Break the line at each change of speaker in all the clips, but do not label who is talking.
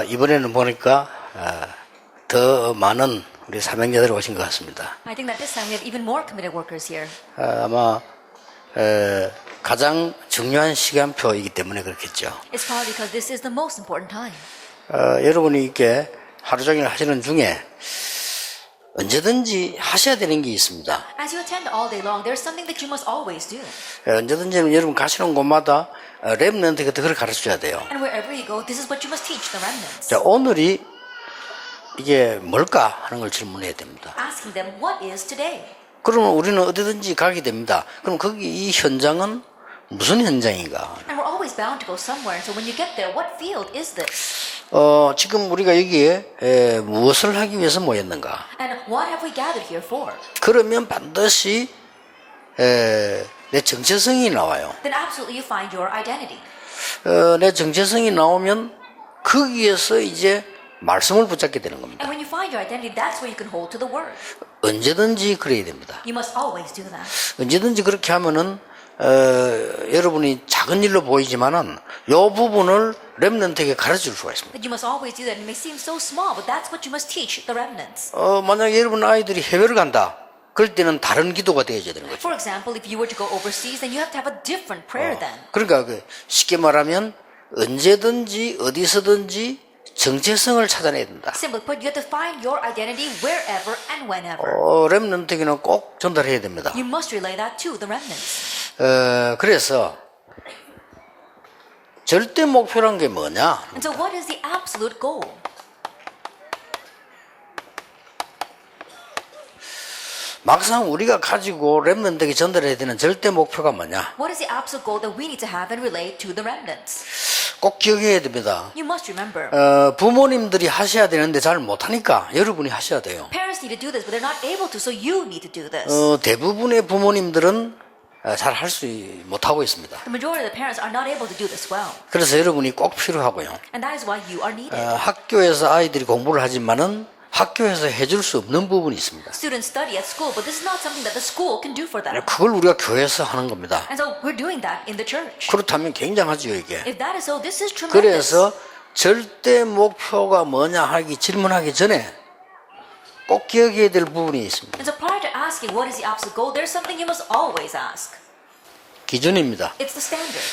이번에는 보니까 더 많은 우리 사명자들이 오신 것 같습니다.
I think that this time we have even more committed workers here.
아마 가장 중요한 시간표이기 때문에 그렇겠죠.
It's probably because this is the most important time.
여러분이 이렇게 하루 종일 하시는 중에 언제든지 하셔야 되는 게 있습니다.
As you attend all day long, there's something that you must always do.
언제든지 여러분 가시는 곳마다 렘넌트 같은 걸 가르쳐줘야 돼요.
And wherever you go, this is what you must teach the remnants.
자, 오늘이 이게 뭘까 하는 걸 질문해야 됩니다.
Asking them, what is today?
그러면 우리는 어디든지 가게 됩니다. 그럼 거기 이 현장은 무슨 현장인가?
And we're always bound to go somewhere. So when you get there, what field is this?
지금 우리가 여기에 무엇을 하기 위해서 모였는가?
And what have we gathered here for?
그러면 반드시 내 정체성이 나와요.
Then absolutely you find your identity.
내 정체성이 나오면 거기에서 이제 말씀을 붙잡게 되는 겁니다.
And when you find your identity, that's where you can hold to the word.
언제든지 그래야 됩니다.
You must always do that.
언제든지 그렇게 하면은 여러분이 작은 일로 보이지만은 요 부분을 렘넌트에게 가르칠 수가 있습니다.
That you must always do that. It may seem so small, but that's what you must teach the remnants.
만약 여러분 아이들이 해외를 간다. 그럴 때는 다른 기도가 되어야 되는 거죠.
For example, if you were to go overseas, then you have to have a different prayer then.
그러니까 쉽게 말하면 언제든지 어디서든지 정체성을 찾아내야 된다.
Simply put, you have to find your identity wherever and whenever.
렘넌트에게는 꼭 전달해야 됩니다.
You must relay that to the remnants.
그래서 절대 목표란 게 뭐냐?
And so what is the absolute goal?
막상 우리가 가지고 렘넌트에게 전달해야 되는 절대 목표가 뭐냐?
What is the absolute goal that we need to have and relay to the remnants?
꼭 기억해야 됩니다.
You must remember.
부모님들이 하셔야 되는데 잘 못하니까 여러분이 하셔야 돼요.
Parents need to do this, but they're not able to, so you need to do this.
대부분의 부모님들은 잘 할 수 못하고 있습니다.
The majority of the parents are not able to do this well.
그래서 여러분이 꼭 필요하고요.
And that is why you are needed.
학교에서 아이들이 공부를 하지만은 학교에서 해줄 수 없는 부분이 있습니다.
Students study at school, but this is not something that the school can do for them.
그걸 우리가 교회에서 하는 겁니다.
And so we're doing that in the church.
그렇다면 굉장하죠, 이게.
If that is so, this is tremendous.
그래서 절대 목표가 뭐냐 하기 질문하기 전에 꼭 기억해야 될 부분이 있습니다.
And so prior to asking what is the absolute goal, there's something you must always ask.
기준입니다.
It's the standard.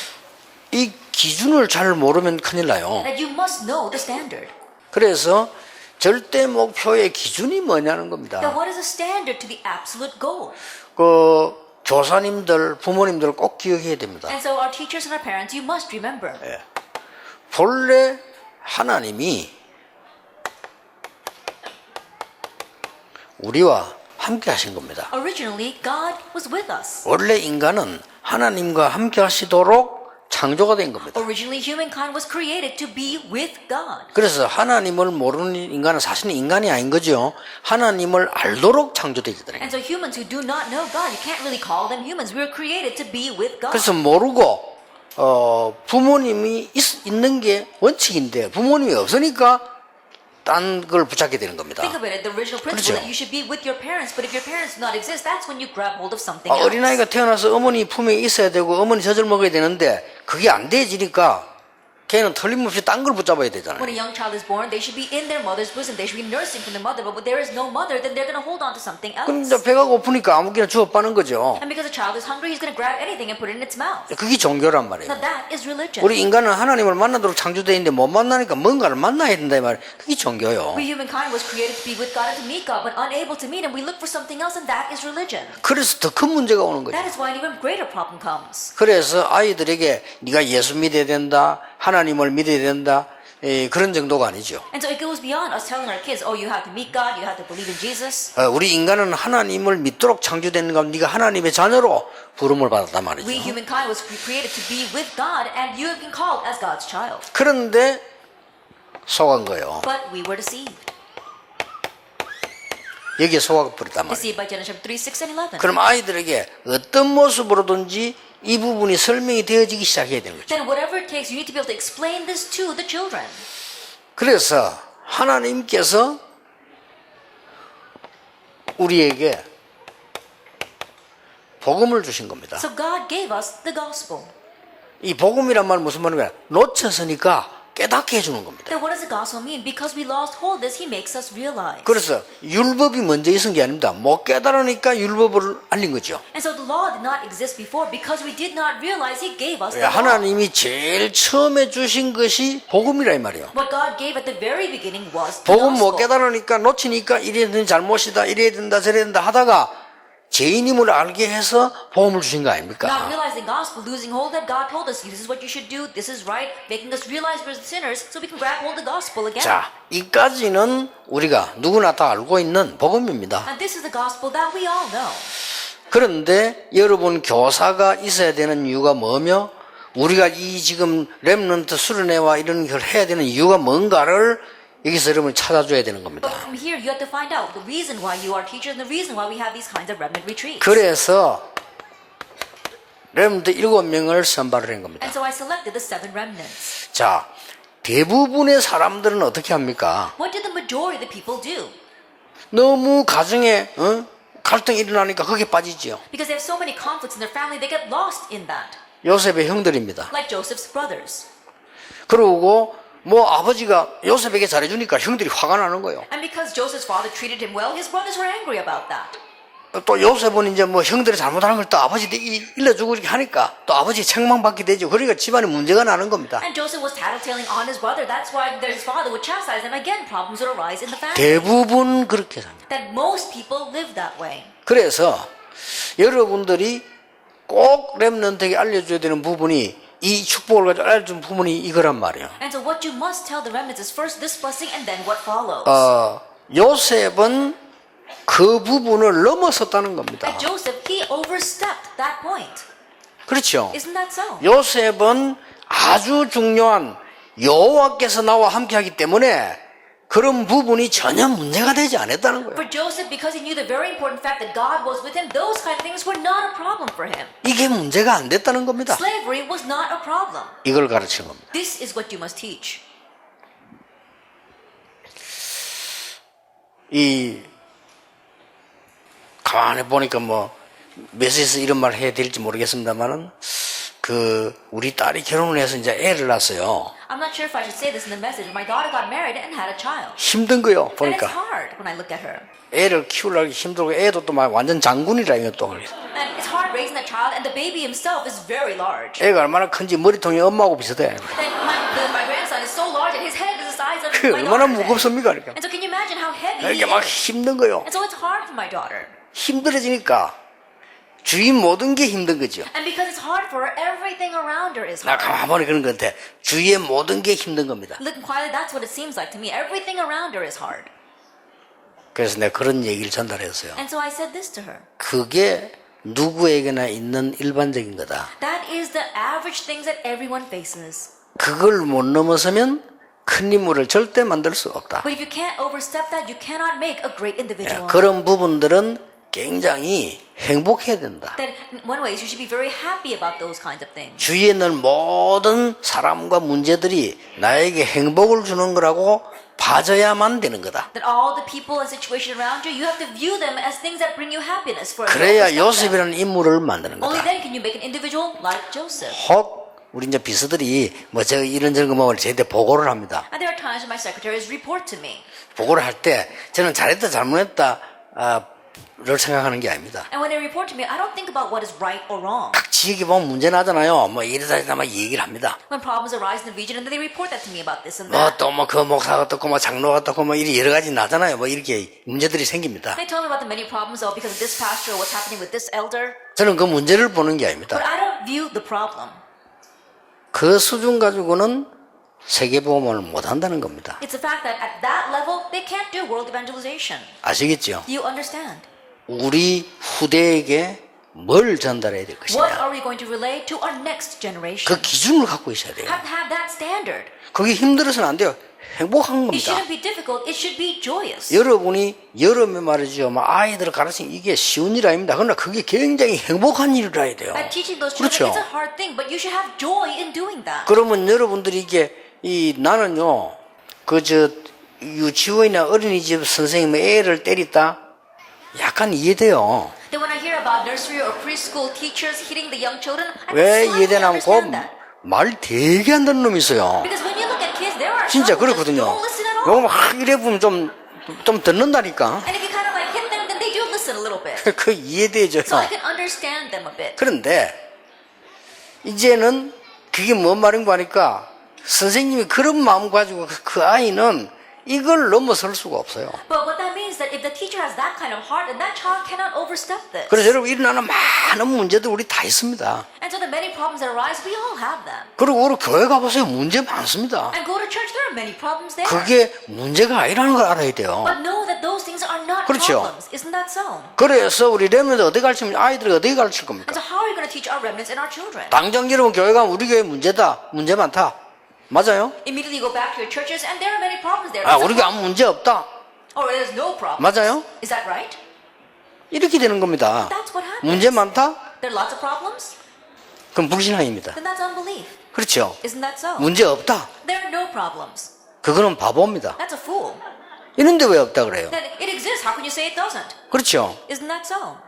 이 기준을 잘 모르면 큰일 나요.
That you must know the standard.
그래서 절대 목표의 기준이 뭐냐는
Now
겁니다.
what is the standard to the absolute goal?
교사님들, 부모님들 꼭 기억해야 됩니다.
And so our teachers and our parents, you must remember.
본래 하나님이 우리와 함께 하신 겁니다.
Originally, God was with us.
원래 인간은 하나님과 함께 하시도록 창조가 된 겁니다.
Originally, humankind was created to be with God.
그래서 하나님을 모르는 인간은 사실은 인간이 아닌 거죠. 하나님을 알도록 창조되거든요.
And so humans who do not know God, you can't really call them humans. We were created to be with God.
그래서 모르고 부모님이 있는 게 원칙인데 부모님이 없으니까 딴 걸 붙잡게 되는 겁니다.
Think of it, the original principle that you should be with your parents, but if your parents do not exist, that's when you grab hold of something else.
어린아이가 태어나서 어머니 품에 있어야 되고 어머니 젖을 먹어야 되는데 그게 안 돼지니까 걔는 틀림없이 딴 걸 붙잡아야 되잖아요.
When a young child is born, they should be in their mother's bosom. They should be nursing from their mother. But when there is no mother, then they're going to hold on to something
그럼
else.
이제 배가 고프니까 아무거나 주워 빠는 거죠.
And because a child is hungry, he's going to grab anything and put it in its mouth.
그게 종교란 말이에요.
Now that is religion.
우리 인간은 하나님을 만나도록 창조되어 있는데 못 만나니까 뭔가를 만나야 된다 이 말이에요. 그게 종교요.
We humankind was created to be with God and to meet God, but unable to meet Him, we look for something else, and that is religion.
그래서 더 큰 문제가 오는 거죠.
That is why an even greater problem comes.
그래서 아이들에게 네가 예수 믿어야 된다, 하나님을 믿어야 된다 그런 정도가 아니죠.
And so it goes beyond us telling our kids, oh, you have to meet God, you have to believe in Jesus.
우리 인간은 하나님을 믿도록 창조된 것, 네가 하나님의 자녀로 부름을 받았단 말이죠.
We humankind was created to be with God, and you have been called as God's child.
그런데 속은 거예요.
But we were deceived.
여기에 속아버렸단 말이에요.
Deceived by Genesis 3, 6, and 11.
그럼 아이들에게 어떤 모습으로든지 이 부분이 설명이 되어지기 시작해야 되는 거죠.
Then whatever it takes, you need to be able to explain this to the children.
그래서 하나님께서 우리에게 복음을 주신 겁니다.
So God gave us the gospel.
이 복음이란 말은 무슨 말이냐? 놓쳤으니까 깨닫게 해주는 겁니다.
Then what does the gospel mean? Because we lost hold of this, he makes us realize.
그래서 율법이 먼저 있은 게 아닙니다. 못 깨달으니까 율법을 알린 거죠.
And so the law did not exist before because we did not realize he gave us the law.
하나님이 제일 처음에 주신 것이 복음이라 이 말이에요.
What God gave at the very beginning was the
복음 못
gospel.
깨달으니까 놓치니까 이래야 되는 잘못이다, 이래야 된다, 저래야 된다 하다가 죄인임을 알게 해서 복음을 주신 거 아닙니까?
Not realizing gospel, losing hold that God told us, this is what you should do, this is right, making us realize we're sinners so we can grab hold of the gospel again.
자, 이까지는 우리가 누구나 다 알고 있는 복음입니다.
And this is the gospel that we all know.
그런데 여러분 교사가 있어야 되는 이유가 뭐며 우리가 이 지금 렘넌트 수련회와 이런 걸 해야 되는 이유가 뭔가를 여기서 여러분이 찾아줘야 되는 겁니다.
But from here you have to find out the reason why you are teachers and the reason why we have these kinds of remnant retreats.
그래서 렘넌트 7명을 선발을 한 겁니다.
And so I selected the 7 remnants.
자, 대부분의 사람들은 어떻게 합니까?
What did the majority of the people do?
너무 가정에 갈등이 일어나니까 거기에 빠지지요.
Because they have so many conflicts in their family, they get lost in that.
요셉의 형들입니다.
Like Joseph's brothers.
그러고 뭐 아버지가 요셉에게 잘해주니까 형들이 화가 나는 거예요.
And because Joseph's father treated him well, his brothers were angry about that.
또 요셉은 이제 뭐 형들이 잘못하는 걸 또 아버지한테 일러주고 이렇게 하니까 또 아버지 책망받게 되죠. 그러니까 집안에 문제가 나는 겁니다.
And Joseph was tattletaling on his brother. That's why his father would chastise him. Again, problems would arise in the family.
대부분 그렇게 삽니다.
That most people live that way.
그래서 여러분들이 꼭 렘넌트에게 알려줘야 되는 부분이 이 축복을 가지고 알려준 부분이 이거란 말이에요.
And so what you must tell the remnants is first this blessing and then what follows.
요셉은 그 부분을 넘어섰다는 겁니다.
Like Joseph, he overstepped that point.
그렇죠.
Isn't that so?
요셉은 아주 중요한 여호와께서 나와 함께하기 때문에 그런 부분이 전혀 문제가 되지 않았다는 거예요.
For Joseph, because he knew the very important fact that God was with him, those kind of things were not a problem for him.
이게 문제가 안 됐다는 겁니다.
Slavery was not a problem.
이걸 가르치는 겁니다.
This is what you must teach.
이 가만히 보니까 뭐 메시지에서 이런 말 해야 될지 모르겠습니다만은 우리 딸이 결혼을 해서 이제 애를 낳았어요.
I'm not sure if I should say this in the message. My daughter got married and had a child.
힘든 거요.
And it's
보니까
hard when I look at her.
애를 키우려고 힘들고 애도 또 막 완전 장군이라 이거 또.
And it's hard raising that child, and the baby himself is very large.
애가 얼마나 큰지 머리통이 엄마하고 비슷해.
And my grandson is so large that his head is the size of
그
my
얼마나
daughter's head.
무겁습니까? 그러니까.
And so can you imagine how heavy he
이게 막
is?
힘든 거요.
And so it's hard for my daughter.
힘들어지니까 주위 모든 게 힘든 거죠.
And because it's hard for her, everything around her is
나
hard.
가만히 보니 그런 것 같아. 주위의 모든 게 힘든 겁니다.
Looking quietly, that's what it seems like to me. Everything around her is hard.
그래서 내가 그런 얘기를 전달했어요.
And so I said this to her.
그게 누구에게나 있는 일반적인 거다.
That is the average things that everyone faces.
그걸 못 넘어서면 큰 인물을 절대 만들 수 없다.
But if you can't overstep that, you cannot make a great individual.
그런 부분들은 굉장히 행복해야 된다.
That in one way, you should be very happy about those kinds of things.
주위에 있는 모든 사람과 문제들이 나에게 행복을 주는 거라고 봐줘야만 되는 거다.
That all the people and situations around you, you have to view them as things that bring you happiness. For
그래야 요셉이라는 인물을 만드는
Only
거다.
then can you make an individual like Joseph.
혹 우리 이제 비서들이 뭐 저 이런저런 것만 저한테 보고를 합니다.
And there are times when my secretaries report to me.
보고를 할 때 저는 잘했다 잘못했다 를 생각하는 게 아닙니다.
And when they report to me, I don't think about what is right or wrong.
각 지역에 보면 문제 나잖아요. 뭐 이러다 저러다 막 얘기를 합니다.
When problems arise in the region, and then they report that to me about this and that.
또 뭐 그 목사가 어떻고 뭐 장로가 어떻고 뭐 이런 여러 가지 나잖아요. 뭐 이렇게 문제들이 생깁니다.
They tell me about the many problems, oh, because of this pastor, or what's happening with this elder.
저는 그 문제를 보는 게
But
아닙니다.
I don't view the problem.
그 수준 가지고는 세계복음을 못 한다는 겁니다.
It's the fact that at that level, they can't do world evangelization.
아시겠죠?
Do you understand?
우리 후대에게 뭘 전달해야 될
What
것이냐.
are we going to relay to our next generation?
그 기준을 갖고 있어야 돼요.
Have to have that standard.
그게 힘들어서는 안 돼요. 행복한
It
겁니다.
shouldn't be difficult. It should be joyous.
여러분이 여름에 말이죠. 막 아이들을 가르치는 이게 쉬운 일 아닙니다. 그러나 그게 굉장히 행복한 일이라 해야 돼요.
At teaching those children,
그렇죠.
it's a hard thing, but you should have joy in doing that.
그러면 여러분들이 이게 나는요. 유치원이나 어린이집 선생님이 애를 때렸다. 약간 이해돼요.
Then when I hear about nursery or preschool teachers hitting the young children, I
왜
slightly
이해되냐면
understand that.
말 되게 안 듣는 놈이 있어요.
Because when you look at kids,
진짜
trouble, just
그렇거든요.
don't listen at all.
요거 막 이래 보면 좀 듣는다니까.
And if you kind of like hit them, then they do listen a little bit.
그 이해되죠.
So I can understand them a bit.
그런데 이제는 그게 뭔 말인가 하니까 선생님이 그런 마음 가지고 그 아이는 이걸 넘어설 수가 없어요.
But what that means is that if the teacher has that kind of heart, then that child cannot overstep this.
그래서 여러분 일어나는 많은 문제들 우리 다 있습니다.
And so the many problems that arise, we all have them.
그리고 우리 교회 가보세요. 문제 많습니다.
And go to church, there are many problems there.
그게 문제가 아니라는 걸 알아야 돼요.
But know that those things are not
그렇죠.
problems. Isn't that so?
그래서 우리 렘넌트 어떻게 가르치면 아이들이 어떻게 가르칠
And
겁니까?
so how are we going to teach our remnants and our children?
당장 여러분 교회 가면 우리 교회 문제다. 문제 많다. 맞아요?
Immediately go back to your churches, and there are many problems there.
아, 우리 교회 아무 문제 없다.
Or there's no problem.
맞아요?
Is that right?
이렇게 되는 겁니다.
That's what happens.
문제 많다?
There are lots of problems.
그럼 불신앙입니다.
Then that's unbelief.
그렇죠?
Isn't that so?
문제 없다.
There are no problems.
그거는 바보입니다.
That's a fool.
이런데 왜 없다 그래요?
Then it exists. How can you say it doesn't?
그렇죠?
Isn't that so?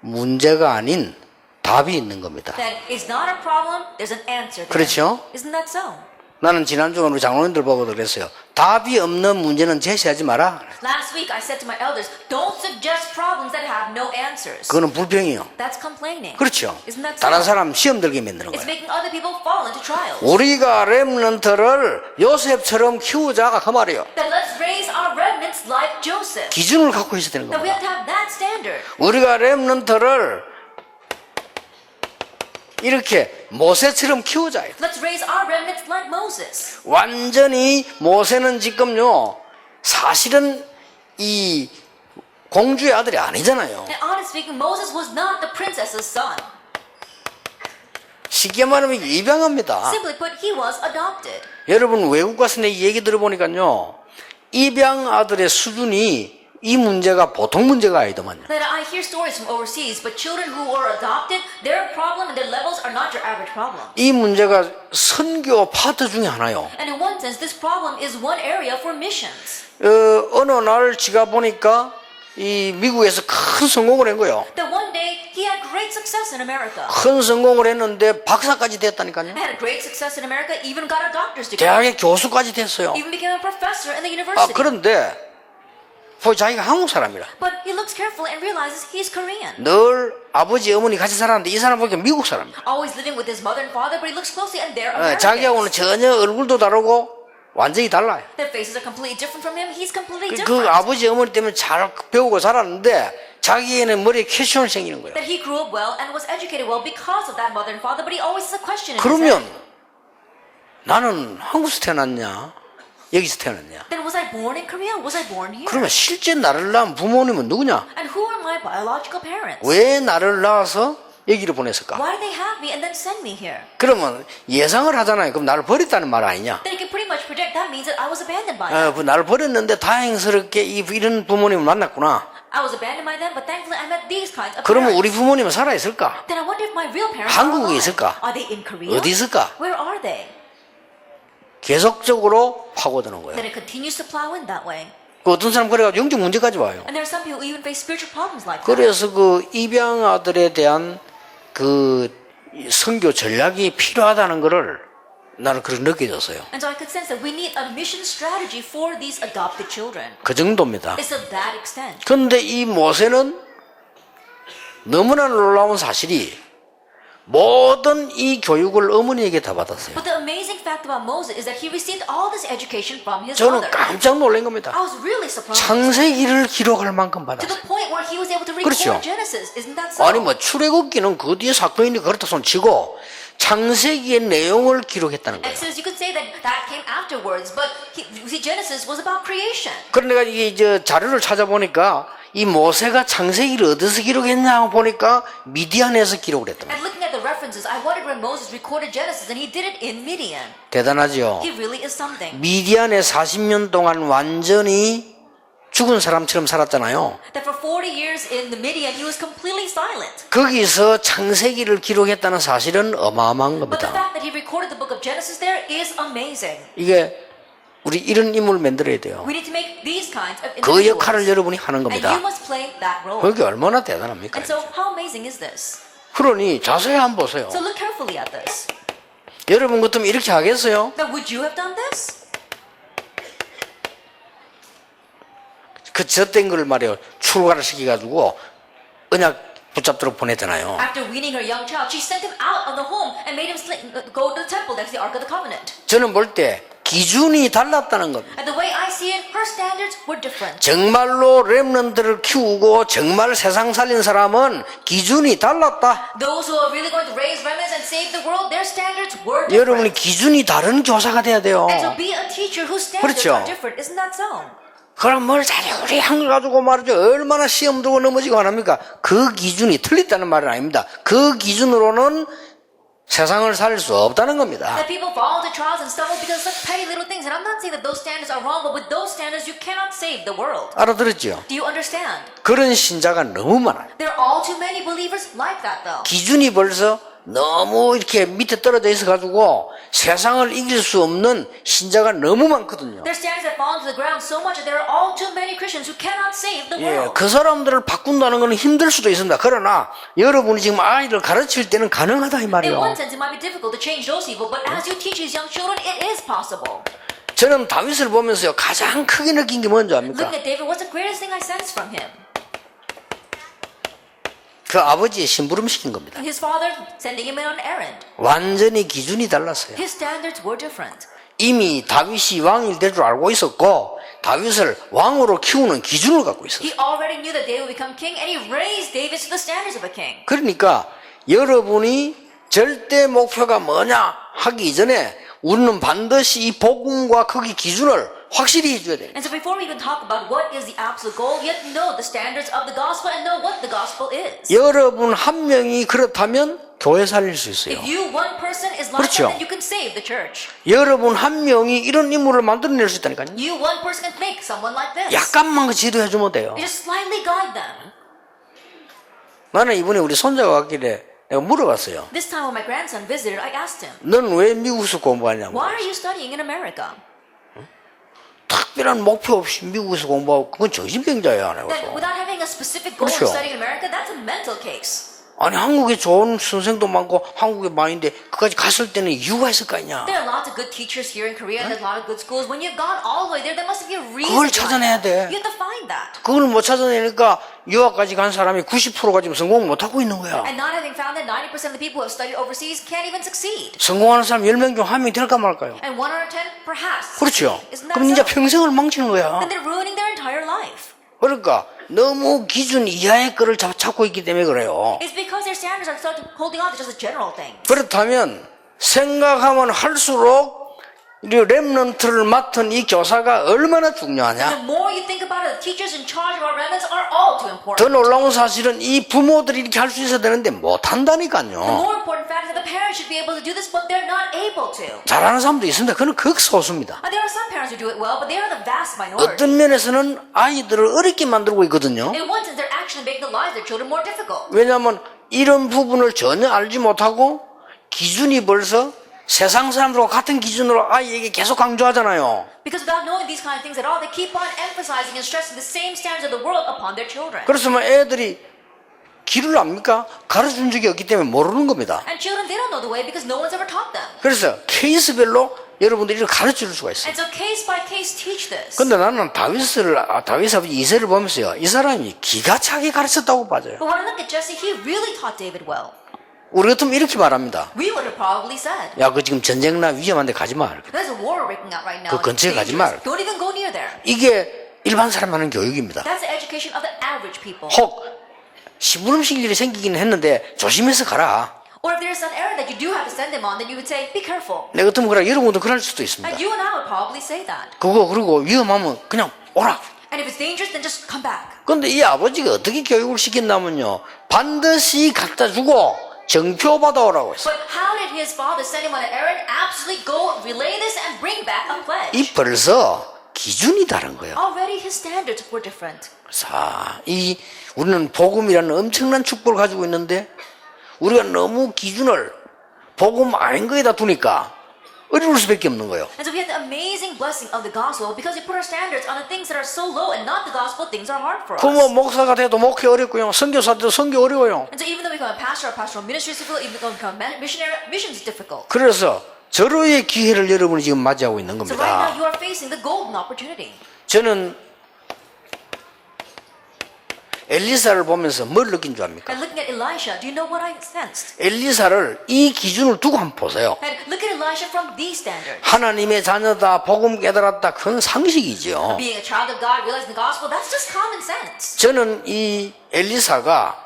문제가 아닌 답이 있는 겁니다.
Then it's not a problem. There's an answer there.
그렇죠?
Isn't that so?
나는 지난주에 우리 장로님들 보고도 그랬어요. 답이 없는 문제는 제시하지 마라.
Last week I said to my elders, don't suggest problems that have no answers.
그거는 불평이요.
That's complaining.
그렇죠?
Isn't that
다른
so?
사람 시험 들게 만드는
It's
거예요.
making other people fall into trials.
우리가 렘넌트를 요셉처럼 키우자가 그 말이에요.
That let's raise our remnants like Joseph.
기준을 갖고 있어야 되는
That we have
겁니다.
to have that standard.
우리가 렘넌트를 이렇게 모세처럼 키우자.
Let's raise our remnants like Moses.
완전히 모세는 지금요 사실은 이 공주의 아들이 아니잖아요.
And honestly speaking, Moses was not the princess's son.
쉽게 말하면 입양합니다.
Simply put, he was adopted.
여러분 외국 가서 내 얘기 들어보니까요 입양 아들의 수준이 이 문제가 보통 문제가 아니더만요.
That I hear stories from overseas, but children who are adopted, their problem and their levels are not your average problem.
이 문제가 선교 파트 중에 하나요.
And in one sense, this problem is one area for missions.
어느 날 지가 보니까 이 미국에서 큰 성공을 한 거예요.
That one day, he had great success in America.
큰 성공을 했는데 박사까지 됐다니까요.
Had great success in America, even got a doctor's degree.
대학의 교수까지 됐어요.
Even became a professor in the
아,
university.
그런데 자기가 한국 사람이라.
But he looks carefully and realizes he's Korean.
늘 아버지 어머니 같이 살았는데 이 사람 보니까 미국 사람이야.
Always living with his mother and father, but he looks closely and they're Americans.
자기하고는 전혀 얼굴도 다르고 완전히 달라요.
Their faces are completely different from him. He's completely
그
different.
아버지 어머니 때문에 잘 배우고 살았는데 자기에는 머리에 퀘스천이 생기는 거예요.
That he grew up well and was educated well because of that mother and father, but he always has a question in his
그러면
head.
나는 한국에서 태어났냐? 여기서 태어났냐?
Then was I born in Korea? Was I born here?
그러면 실제 나를 낳은 부모님은 누구냐?
And who are my biological parents?
왜 나를 낳아서 여기를 보냈을까?
Why did they have me and then send me here?
그러면 예상을 하잖아요. 그럼 나를 버렸다는 말 아니냐?
Then you can pretty much predict that means that I was abandoned by them.
그 나를 버렸는데 다행스럽게 이런 부모님을 만났구나.
I was abandoned by them, but thankfully I met these kinds of
그러면
parents.
우리 부모님은 살아있을까?
Then I wonder if my real parents
한국에
are alive.
있을까?
Are they in Korea?
어디 있을까?
Where are they?
계속적으로 파고드는 거예요.
Then it continues to plow in that way.
그 어떤 사람 그래가지고 영적 문제까지 와요.
And there are some people who even face spiritual problems like that.
그래서 그 입양 아들에 대한 그 선교 전략이 필요하다는 것을 나는 그렇게 느껴졌어요.
And so I could sense that we need a mission strategy for these adopted children.
그 정도입니다.
It's of that extent.
그런데 이 모세는 너무나 놀라운 사실이 모든 이 교육을 어머니에게 다 받았어요.
But the amazing fact about Moses is that he received all this education from his
저는
mother.
깜짝 놀란 겁니다.
I was really surprised.
창세기를 기록할 만큼
To the
받았어요.
point where he was able to record
그렇죠.
Genesis. Isn't that so?
아니 뭐 출애굽기는 그 뒤에 사건이니 그렇다 손 치고 창세기의 내용을 기록했다는 거예요.
Exodus, you could say that that came afterwards, but see, Genesis was about creation.
그런데 내가 이게 이제 자료를 찾아보니까 이 모세가 창세기를 어디서 기록했냐 보니까 미디안에서 기록을 했더만.
And looking at the references, I wondered when Moses recorded Genesis, and he did it in Midian.
대단하죠.
He really is something.
미디안에 40년 동안 완전히 죽은 사람처럼 살았잖아요.
That for 40 years in the Midian, he was completely silent.
거기서 창세기를 기록했다는 사실은 어마어마한
But the
겁니다.
fact that he recorded the book of Genesis there is amazing.
이게 우리 이런 인물을 만들어야 돼요.
We need to make these kinds of
그
individuals.
역할을 여러분이 하는
And
겁니다.
you must play that role.
그게 얼마나 대단합니까?
And so, how amazing is this?
그러니 자세히 한번 보세요.
So look carefully at this.
여러분 같으면 이렇게 하겠어요?
Now, would you have done this?
그 젖된 걸 말이에요. 출가를 시켜가지고 언약 붙잡도록 보냈잖아요.
After weaning her young child, she sent him out of the home and made him go to the temple. That's the Ark of the Covenant.
저는 볼 때 기준이 달랐다는 겁니다.
And the way I see it, her standards were different.
정말로 렘넌트를 키우고 정말 세상 살린 사람은 기준이 달랐다.
Those who are really going to raise remnants and save the world, their standards were
여러분이
different.
기준이 다른 교사가 돼야 돼요.
And so be a teacher whose standards
그렇죠.
are different. Isn't that so?
그럼 뭘 잘해 우리 한글 가지고 말이죠. 얼마나 시험 들고 넘어지고 안 합니까? 그 기준이 틀렸다는 말은 아닙니다. 그 기준으로는 세상을 살릴 수 없다는 겁니다.
That people fall into trials and stumble because of such petty little things. And I'm not saying that those standards are wrong, but with those standards, you cannot save the world.
알아들었죠?
Do you understand?
그런 신자가 너무 많아요.
There are all too many believers like that, though.
기준이 벌써 너무 이렇게 밑에 떨어져 있어가지고 세상을 이길 수 없는 신자가 너무 많거든요.
Their standards have fallen to the ground so much that there are all too many Christians who cannot save the
예,
world.
그 사람들을 바꾼다는 건 힘들 수도 있습니다. 그러나 여러분이 지금 아이를 가르칠 때는 가능하다 이
In
말이에요.
one sense, it might be difficult to change those people, but as you teach these young children, it is possible.
저는 다윗을 보면서요 가장 크게 느낀 게 뭔지 압니까?
Looking at David, what's the greatest thing I sense from him?
그 아버지의 심부름 시킨 겁니다.
His father sending him on an errand.
완전히 기준이 달랐어요.
His standards were different.
이미 다윗이 왕이 될 줄 알고 있었고 다윗을 왕으로 키우는 기준을 갖고 있었어요.
He already knew that David would become king, and he raised David to the standards of a king.
그러니까 여러분이 절대 목표가 뭐냐 하기 이전에 우리는 반드시 이 복음과 거기 기준을 확실히 해줘야 돼요.
And so before we even talk about what is the absolute goal, you have to know the standards of the gospel and know what the gospel is.
여러분 한 명이 그렇다면 교회 살릴 수 있어요.
If you, one person, is like
그렇죠.
that, then you can save the church.
여러분 한 명이 이런 인물을 만들어낼 수 있다니까요.
You, one person, can make someone like this.
약간만 지도해주면 돼요.
You just slightly guide them.
나는 이번에 우리 손자가 왔길래 내가 물어봤어요.
This time when my grandson visited, I asked him,
넌 왜 미국에서 공부하냐고.
why are you studying in America?
특별한 목표 없이 미국에서 공부하고 그건 정신병자야.
That
내가.
without having a specific goal
그렇죠.
of studying in America, that's a mental case.
아니 한국에 좋은 선생도 많고 한국에 많은데 그까지 갔을 때는 이유가 있을 거 아니냐.
There are lots of good teachers here in Korea, and there's a lot of good schools. When you've gone all the way there, there must be a reason.
그걸
behind
찾아내야
that.
돼.
You have to find that.
그걸 못 찾아내니까 유학까지 간 사람이 90%가 지금 성공 못하고 있는 거야.
And not having found that 90% of the people who have studied overseas can't even succeed.
성공하는 사람 10명 중 1명이 될까 말까요?
And 1 out of 10, perhaps.
그렇죠.
Isn't that
그럼 이제
so?
평생을 망치는 거야.
Then they're ruining their entire life.
그러니까 너무 기준 이하의 거를 찾고 있기 때문에 그래요.
It's because their standards are starting holding on to just a general thing.
그렇다면 생각하면 할수록 이 렘넌트를 맡은 이 교사가 얼마나 중요하냐.
The more you think about it, the teachers in charge of our remnants are all too important.
더 놀라운 사실은 이 부모들이 이렇게 할 수 있어야 되는데
The
못한다니까요.
more important fact is that the parents should be able to do this, but they're not able to.
잘하는 사람도 있습니다. 그건 극소수입니다.
And there are some parents who do it well, but they are the vast minority.
어떤 면에서는 아이들을 어렵게 만들고 있거든요.
In one sense, they're actually making the lives of their children more difficult.
왜냐하면 이런 부분을 전혀 알지 못하고 기준이 벌써 세상 사람들과 같은 기준으로 아이에게 계속 강조하잖아요.
Because without knowing these kind of things at all, they keep on emphasizing and stressing the same standards of the world upon their children.
그래서 뭐 애들이 길을 압니까? 가르쳐준 적이 없기 때문에 모르는 겁니다.
And children, they don't know the way because no one's ever taught them.
그래서 케이스별로 여러분들이 이걸 가르쳐줄 수가 있어요.
And so case by case teach this.
근데 나는 다윗 아버지 이세를 보면서요, 이 사람이 기가 차게 가르쳤다고 봐져요.
But when I look at Jesse, he really taught David well.
우리 같으면 이렇게 말합니다.
We would have probably said,
야, 그 지금 전쟁 나 위험한데 가지 마.
there's a war breaking out right now.
그
It's
근처에 가지
dangerous.
마.
Don't even go near there.
이게 일반 사람 하는 교육입니다.
That's the education of the average people.
혹 심부름식 일이 생기긴 했는데 조심해서 가라.
Or if there's an errand that you do have to send them on, then you would say, be careful.
내 같으면 그래 여러분도 그럴 수도 있습니다.
And you and I would probably say that.
그리고 위험하면 그냥 오라.
And if it's dangerous, then just come back.
근데 이 아버지가 어떻게 교육을 시켰냐면요, 반드시 갖다 주고 정표 받아오라고 했어요.
But how did his father send him on an errand? Absolutely go, relay this, and bring back a pledge.
이 벌써 기준이 다른 거예요.
Already his standards were different.
자, 우리는 복음이라는 엄청난 축복을 가지고 있는데 우리가 너무 기준을 복음 아닌 거에다 두니까 어려울 수밖에 없는 거예요.
And so we have the amazing blessing of the gospel because we put our standards on the things that are so low and not the gospel, things are hard for us.
그뭐 목사가 돼도 목회 어렵고요, 선교사 돼도 선교 어려워요.
And so even though we become a pastor or pastoral ministry is difficult, even though we become a missionary, missions is difficult.
그래서 절호의 기회를 여러분이 지금 맞이하고 있는
So right now
겁니다.
you are facing the golden opportunity.
저는 엘리사를 보면서 뭘 느낀 줄 압니까?
And looking at Elisha, do you know what I sensed?
엘리사를 이 기준을 두고 한번 보세요.
And look at Elisha from these standards.
하나님의 자녀다, 복음 깨달았다, 그건 상식이죠.
Being a child of God, realizing the gospel, that's just common sense.
저는 이 엘리사가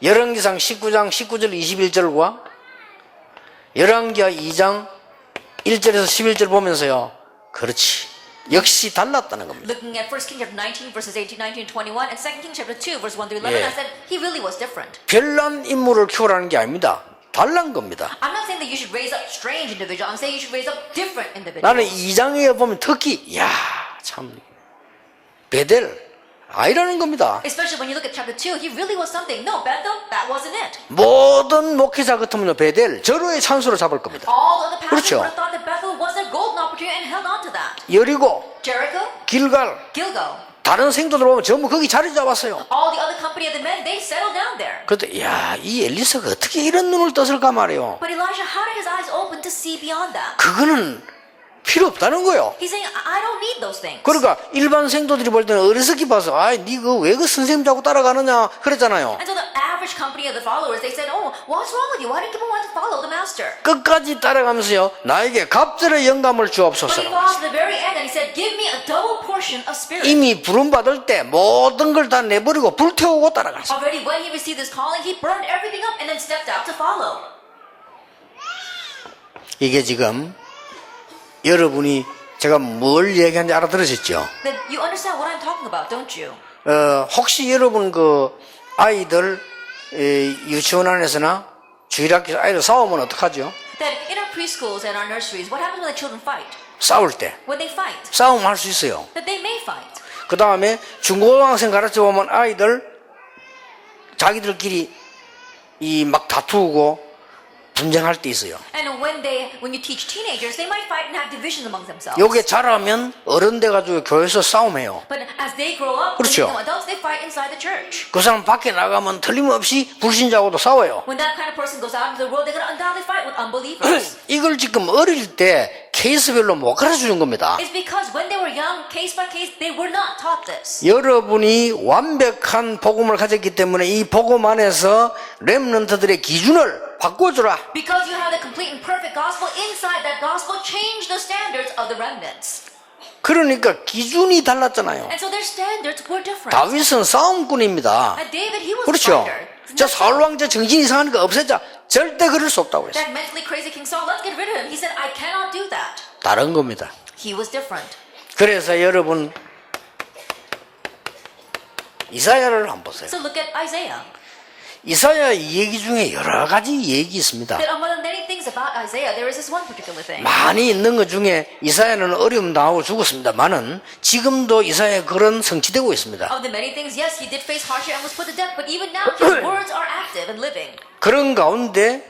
열왕기상 19장 19절 21절과 열왕기하 2장 1절에서 11절 보면서요, 그렇지, 역시 달랐다는 겁니다.
Looking at 1 Kings chapter 19 verses 18, 19, 21 and 2 Kings chapter 2 verse 1 through 11,
예.
I said he really was different.
별난 인물을 키우라는 게 아닙니다. 달란 겁니다.
I'm not saying that you should raise up strange individuals. I'm saying you should raise up different individuals.
나는 2장에 보면 특히 참 베델 아니라는 겁니다.
Especially when you look at chapter 2, he really was something. No, Bethel, that wasn't it.
모든 목회자 같으면 베델 절호의 찬수로 잡을 겁니다.
All the other pastors
그렇죠.
would have thought that Bethel was a golden opportunity and held on to that.
여리고,
Jericho,
길갈,
Gilgal,
다른 생도들 보면 전부 거기 자리 잡았어요.
all the other company of the men, they settled down there.
그런데 이 엘리사가 어떻게 이런 눈을 떴을까 말이에요.
But Elijah, how did his eyes open to see beyond that?
그거는 필요 없다는 거예요.
He's saying, I don't need those things.
그러니까 일반 생도들이 볼 때는 어리석게 봐서 니가 왜 그 선생님 자꾸 따라가느냐 그랬잖아요.
And so the average company of the followers, they said, oh, what's wrong with you? Why do you keep on wanting to follow the master?
끝까지 따라가면서요, 나에게 갑절의 영감을
But he
주옵소서.
followed to the very end and he said, give me a double portion of spirit.
이미 부름 받을 때 모든 걸 다 내버리고 불태우고 따라갔어요.
Already when he received this calling, he burned everything up and then stepped out to follow.
이게 지금 여러분이 제가 뭘 얘기하는지 알아들으셨죠?
Then you understand what I'm talking about, don't you?
혹시 여러분 그 아이들 유치원 안에서나 주일학교 아이들 싸우면 어떡하죠?
That in our preschools and our nurseries, what happens when the children fight?
싸울 때
When they fight,
싸움 할 수 있어요.
that they may fight.
그 다음에 중고등학생 가르쳐 보면 아이들 자기들끼리 막 다투고 분쟁할 때 있어요.
And when you teach teenagers, they might fight and have divisions among themselves.
요게 자라면 어른 돼가지고 교회에서 싸움해요.
But as they grow up, when
그렇죠.
they become adults, they fight inside the church.
그 사람 밖에 나가면 틀림없이 불신자하고도 싸워요.
When that kind of person goes out into the world, they're going to undoubtedly fight with unbelievers.
이걸 지금 어릴 때 케이스별로 못 가르쳐준 겁니다.
It's because when they were young, case by case, they were not taught this.
여러분이 완벽한 복음을 가졌기 때문에 이 복음 안에서 렘넌트들의 기준을 바꿔주라.
Because you have the complete and perfect gospel, inside that gospel, change the standards of the remnants.
그러니까 기준이 달랐잖아요.
And so their standards were different.
다윗은 싸움꾼입니다.
And David, he was a
그렇죠.
fighter.
저 사울 왕자 정신이 이상하니까 없애자. 절대 그럴 수 없다고 했어요.
That mentally crazy King Saul, let's get rid of him. He said, I cannot do that.
다른 겁니다.
He was different.
그래서 여러분 이사야를 한번 보세요.
So look at Isaiah.
이사야 얘기 중에 여러 가지 얘기 있습니다.
There are many things about Isaiah. There is this one particular thing.
많이 있는 것 중에 이사야는 어려움 당하고 죽었습니다만은 지금도 이사야 글은 성취되고 있습니다.
Of the many things, yes, he did face hardship and was put to death, but even now his words are active and living.
그런 가운데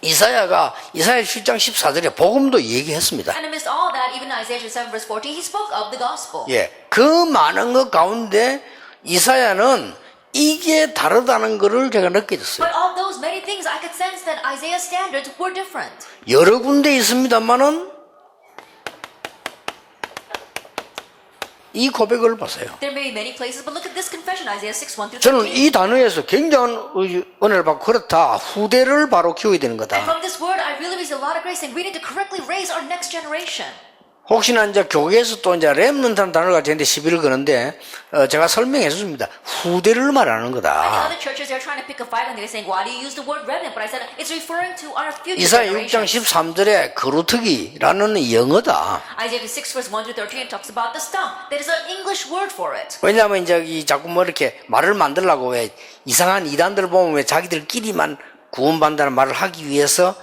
이사야가 이사야 7장 14절에 복음도 얘기했습니다.
And amidst all that, even in Isaiah 7 verse 14, he spoke of the gospel.
예, 그 많은 것 가운데 이사야는 이게 다르다는 것을 제가 느껴졌어요.
But of those many things, I could sense that Isaiah's standards were different.
여러 군데 있습니다만은 이 고백을 보세요.
There may be many places, but look at this confession, Isaiah 6, 1 through
저는
13.
이 단어에서 굉장한 은혜를 받고 그렇다. 후대를 바로 키워야 되는
And
거다.
from this word, I really received a lot of grace, and we need to correctly raise our next generation.
혹시나 이제 교회에서 또 이제 렘넌트라는 단어가 저한테 시비를 거는데 제가 설명해 줍니다. 후대를 말하는
And
거다.
other churches, they're trying to pick a fight, and they're saying, why do you use the word remnant? But I said, it's referring to our future
이사야 6장
generations.
13절에 거루터기라는 영어다.
Isaiah 6 verse 1 through 13 talks about the stump. There is an English word for it.
왜냐하면 이제 자꾸 뭐 이렇게 말을 만들려고 왜 이상한 이단들 보면 왜 자기들끼리만 구원받는다는 말을 하기 위해서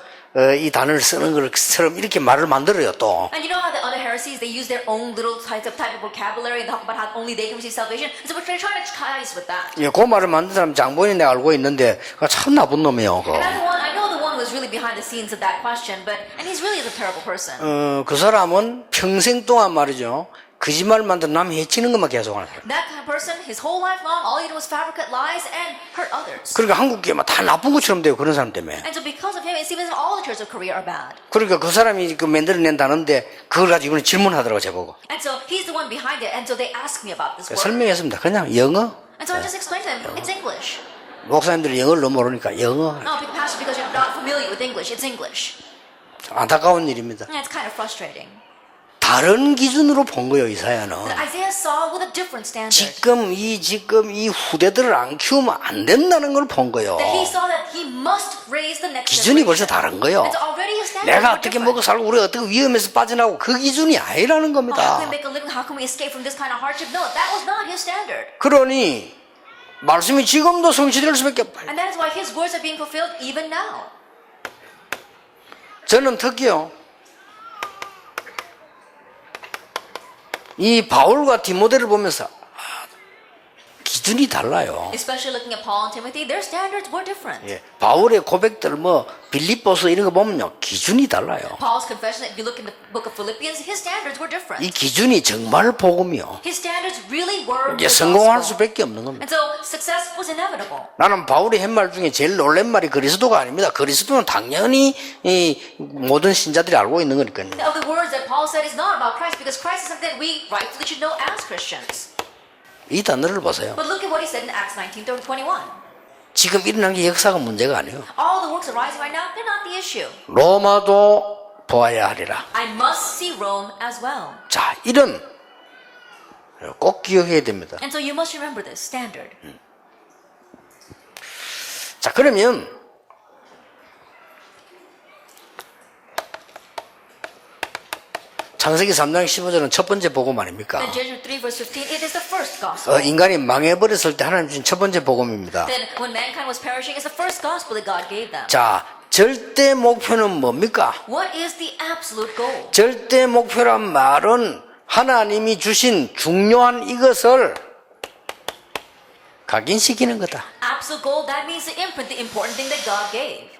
이 단어를 쓰는 것처럼 이렇게 말을 만들어요 또.
And you know how the other heresies, they use their own little type of vocabulary and talk about how only they can receive salvation? And so we're trying to tie us with that.
예, 그 말을 만든 사람 장본인 내가 알고 있는데 그거 참 나쁜 놈이에요. 그거.
And that's the one, I know the one who was really behind the scenes of that question, and he's really a terrible person.
그 사람은 평생 동안 말이죠. 거짓말 만들어 남 해치는 것만 계속하는 사람.
That kind of person, his whole life long, all he did was fabricate lies and hurt others.
그러니까 한국 교회만 다 나쁜 것처럼 돼요. 그런 사람 때문에.
And so because of him, it seems that all the churches of Korea are bad.
그러니까 그 사람이 그 만들어낸다는데 그걸 가지고 이번에 질문하더라고 저보고.
And so he's the one behind it. And so they asked me about this work.
설명했습니다. 그냥 영어.
And so I just explained to them, it's English.
목사님들이 영어를 너무 모르니까 영어.
No, Pastor, because you're not familiar with English, it's English.
안타까운 일입니다.
And it's kind of frustrating.
다른 기준으로 본 거예요, 이사야는.
Isaiah saw with a different standard.
지금 이 후대들을 안 키우면 안 된다는 걸 본 거예요.
That he saw that he must raise the next
기준이 벌써
generation.
다른 거예요.
And so already his standards
내가
were
어떻게
different.
먹고 살고 우리가 어떻게 위험에서 빠져나오고 그 기준이 아니라는
Oh, how
겁니다.
can we make a living? How can we escape from this kind of hardship? No, that was not his standard.
그러니 말씀이 지금도 성취될 수밖에 없어요.
And that is why his words are being fulfilled even now.
저는 특히요. 이 바울과 디모데를 보면서 기준이 달라요.
Especially looking at Paul and Timothy, their standards were different.
예, 바울의 고백들 빌립보서 이런 거 보면요 기준이 달라요.
Paul's confession, if you look in the book of Philippians, his standards were different.
이 기준이 정말 복음이요.
His standards really were
이제
the
성공할
gospel.
수밖에 없는 겁니다.
And so success was inevitable.
나는 바울이 한 말 중에 제일 놀란 말이 그리스도가 아닙니다. 그리스도는 당연히 이 모든 신자들이 알고 있는 거니까요.
Of the words that Paul said is not about Christ, because Christ is something that we rightfully should know as Christians.
이 단어를 보세요.
But look at what he said in Acts 19:21.
지금 일어난 게 역사가 문제가 아니에요.
All the works arising right now, they're not the issue.
로마도 보아야 하리라.
I must see Rome as well.
자, 이런 꼭 기억해야 됩니다.
And so you must remember this standard.
자, 그러면 창세기 3장 15절은 첫 번째 복음 아닙니까?
In Genesis 3 verse 15, it is the first gospel.
인간이 망해버렸을 때 하나님 주신 첫 번째 복음입니다.
Then when mankind was perishing, it's the first gospel that God gave them.
자, 절대 목표는 뭡니까?
What is the absolute goal?
절대 목표란 말은 하나님이 주신 중요한 이것을 각인시키는 거다.
Absolute goal, that means to imprint the important thing that God gave.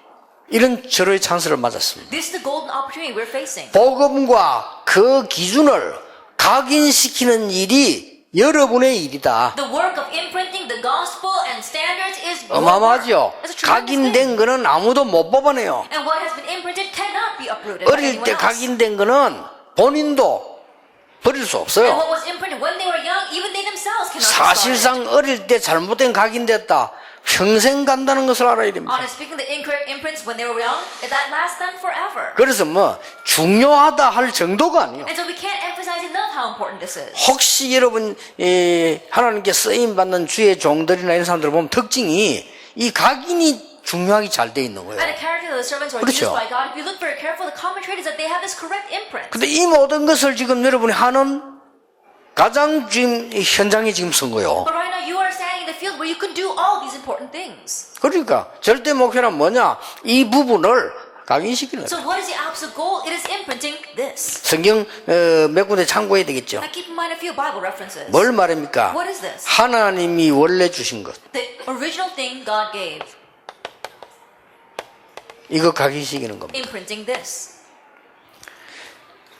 이런 절호의 찬스를 맞았습니다.
This is the golden opportunity we're facing.
복음과 그 기준을 각인시키는 일이 여러분의 일이다.
The work of imprinting the gospel and standards is your
어마어마하죠.
work. It's a tremendous thing.
각인된 거는 아무도 못 뽑아내요.
And what has been imprinted cannot be uprooted by
어릴
anyone
때
else.
각인된 거는 본인도 버릴 수
And
없어요.
what was imprinted when they were young, even they themselves cannot discard it.
사실상 어릴 때 잘못된 각인됐다. 평생 간다는 것을 알아야 됩니다.
Honestly speaking, the incorrect imprints when they were young, that lasts them forever.
그래서 중요하다 할 정도가 아니에요.
And so we can't emphasize enough how important this is.
혹시 여러분 하나님께 쓰임 받는 주의 종들이나 이런 사람들 보면 특징이 이 각인이 중요하게 잘 돼 있는 거예요.
And the character of the servants who are
그렇죠.
used by God, if you look very careful, the common trait is that they have this correct imprint.
근데 이 모든 것을 지금 여러분이 하는 가장 지금 현장에 지금 선 거예요.
But right now you are standing in the field where you can do all these important things.
그러니까 절대 목표는 뭐냐? 이 부분을 각인시키는
So
거예요.
what is the absolute goal? It is imprinting this.
성경 몇 군데 참고해야 되겠죠.
Now keep in mind a few Bible references.
뭘 말합니까?
What is this?
하나님이 원래 주신 것.
The original thing God gave.
이거 각인시키는 겁니다.
Imprinting this.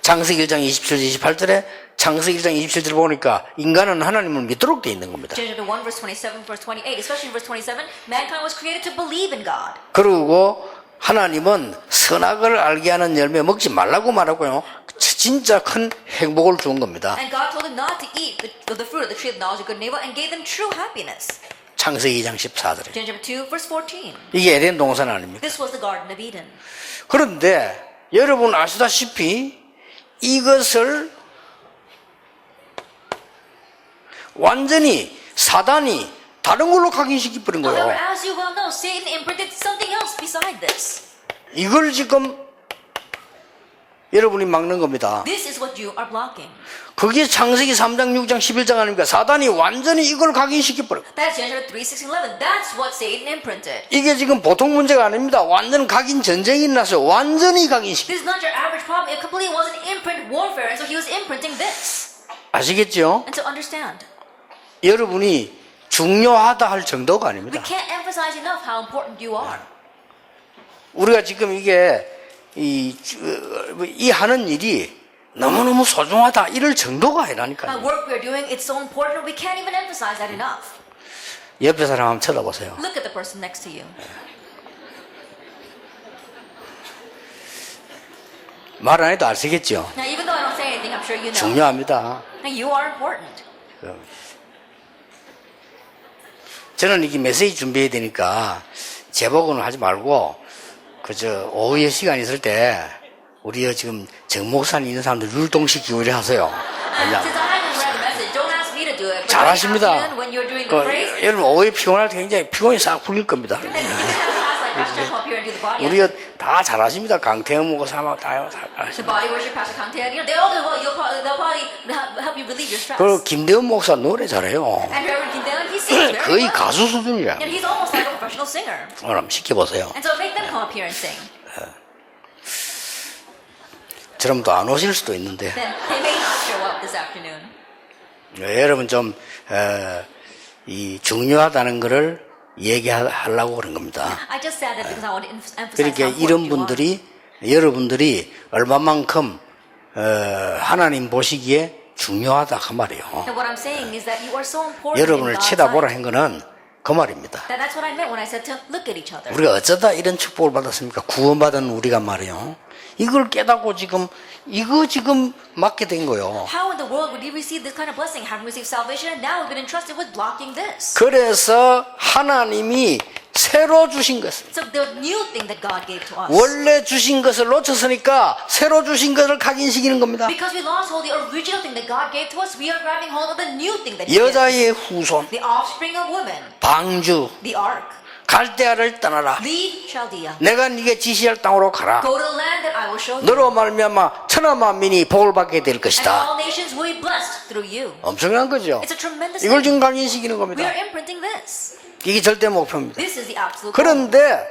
창세기 1장 27절 28절에 창세기 1장 27절 보니까 인간은 하나님을 믿도록 돼 있는 겁니다.
Genesis 1 verse 27 verse 28, especially in verse 27, mankind was created to believe in God.
그리고 하나님은 선악을 알게 하는 열매 먹지 말라고 말하고요. 진짜 큰 행복을 준 겁니다.
And God told them not to eat the fruit of the tree of knowledge of good and evil and gave them true happiness.
창세기 2장 14절에.
Genesis 2 verse 14.
이게 에덴 동산 아닙니까?
This was the Garden of Eden.
그런데 여러분 아시다시피 이것을 완전히 사단이 다른 걸로 각인시켜 버린
However,
거예요.
as you well know, Satan imprinted something else beside this.
이걸 지금 여러분이 막는 겁니다.
This is what you are blocking.
그게 창세기 3장 6장 11장 아닙니까? 사단이 완전히 이걸 각인시켜 버려.
That's Genesis 3, 6, 11. That's what Satan imprinted.
이게 지금 보통 문제가 아닙니다. 완전 각인 전쟁이 일어났어요. 완전히 각인시켜.
This is not your average problem. It completely was an imprint warfare, and so he was imprinting this.
아시겠죠?
And so understand,
여러분이 중요하다 할 정도가
we
아닙니다.
can't emphasize enough how important you are.
우리가 지금 이게 이 하는 일이 너무너무 소중하다 이럴 정도가 아니라니까요.
work we are doing, it's so important, we can't even emphasize that enough.
옆에 사람 한번 쳐다보세요.
Look at the person next to you.
말 안 해도 아시겠죠?
Now, even though I don't say anything, I'm sure you know.
중요합니다.
Now, you are important.
저는 이게 메시지 준비해야 되니까 제복은 하지 말고 그저 오후에 시간 있을 때 우리 지금 정 목사님 있는 사람들 율동시키고 이래 하세요.
Since I haven't read the message, don't ask me to do it. But
잘하십니다.
when you're doing the praise,
여러분 오후에 피곤할 때 굉장히 피곤이 싹 풀릴 겁니다.
then you can have a class like Pastor come up here and do the body.
우리가 다 잘하십니다. 강태형 목사님 다
The
잘하십니다.
body worship, Pastor Kang Tae, they all do well. They'll probably help you relieve your stress.
그 김대원 목사 노래 잘해요.
And Reverend Kim Dae-un, he sings very
거의
well.
가수 수준이야.
And he's almost like a professional singer.
오늘 한번 시켜보세요.
And so make them come up here and sing.
저러면 또 안 오실 수도 있는데
Then they may not show up this afternoon.
여러분 좀 이 중요하다는 거를 얘기하려고 그런 겁니다.
I just said that because I want to emphasize
그러니까
how important
이런
you are.
분들이 여러분들이 얼마만큼 하나님 보시기에 중요하다 그 말이에요.
And what I'm saying is that you are so important
여러분을
in God's
쳐다보라
sight.
한 거는 그 말입니다.
That's what I meant when I said to look at each other.
우리가 어쩌다 이런 축복을 받았습니까? 구원받은 우리가 말이에요. 이걸 깨닫고 이거 지금 맡게 된 거예요.
How in the world would you receive this kind of blessing? Haven't received salvation and now we've been entrusted with blocking this.
그래서 하나님이 새로 주신 것을
So the new thing that God gave to us.
원래 주신 것을 놓쳤으니까 새로 주신 것을 각인시키는 겁니다.
Because we lost hold of the original thing that God gave to us, we are grabbing hold of the new thing that He gave.
여자의 후손,
The offspring of women,
방주,
the ark.
갈대아를 떠나라.
Leave Chaldea.
내가 네게 지시할 땅으로 가라.
Go to the land that I will show you.
너로 말미암아 천하 만민이 복을 받게 될
And
것이다.
all nations will be blessed through you.
엄청난 거죠.
It's a tremendous
이걸
thing.
지금 각인시키는
We
겁니다.
are imprinting this.
이게 절대 목표입니다.
This is the absolute goal.
그런데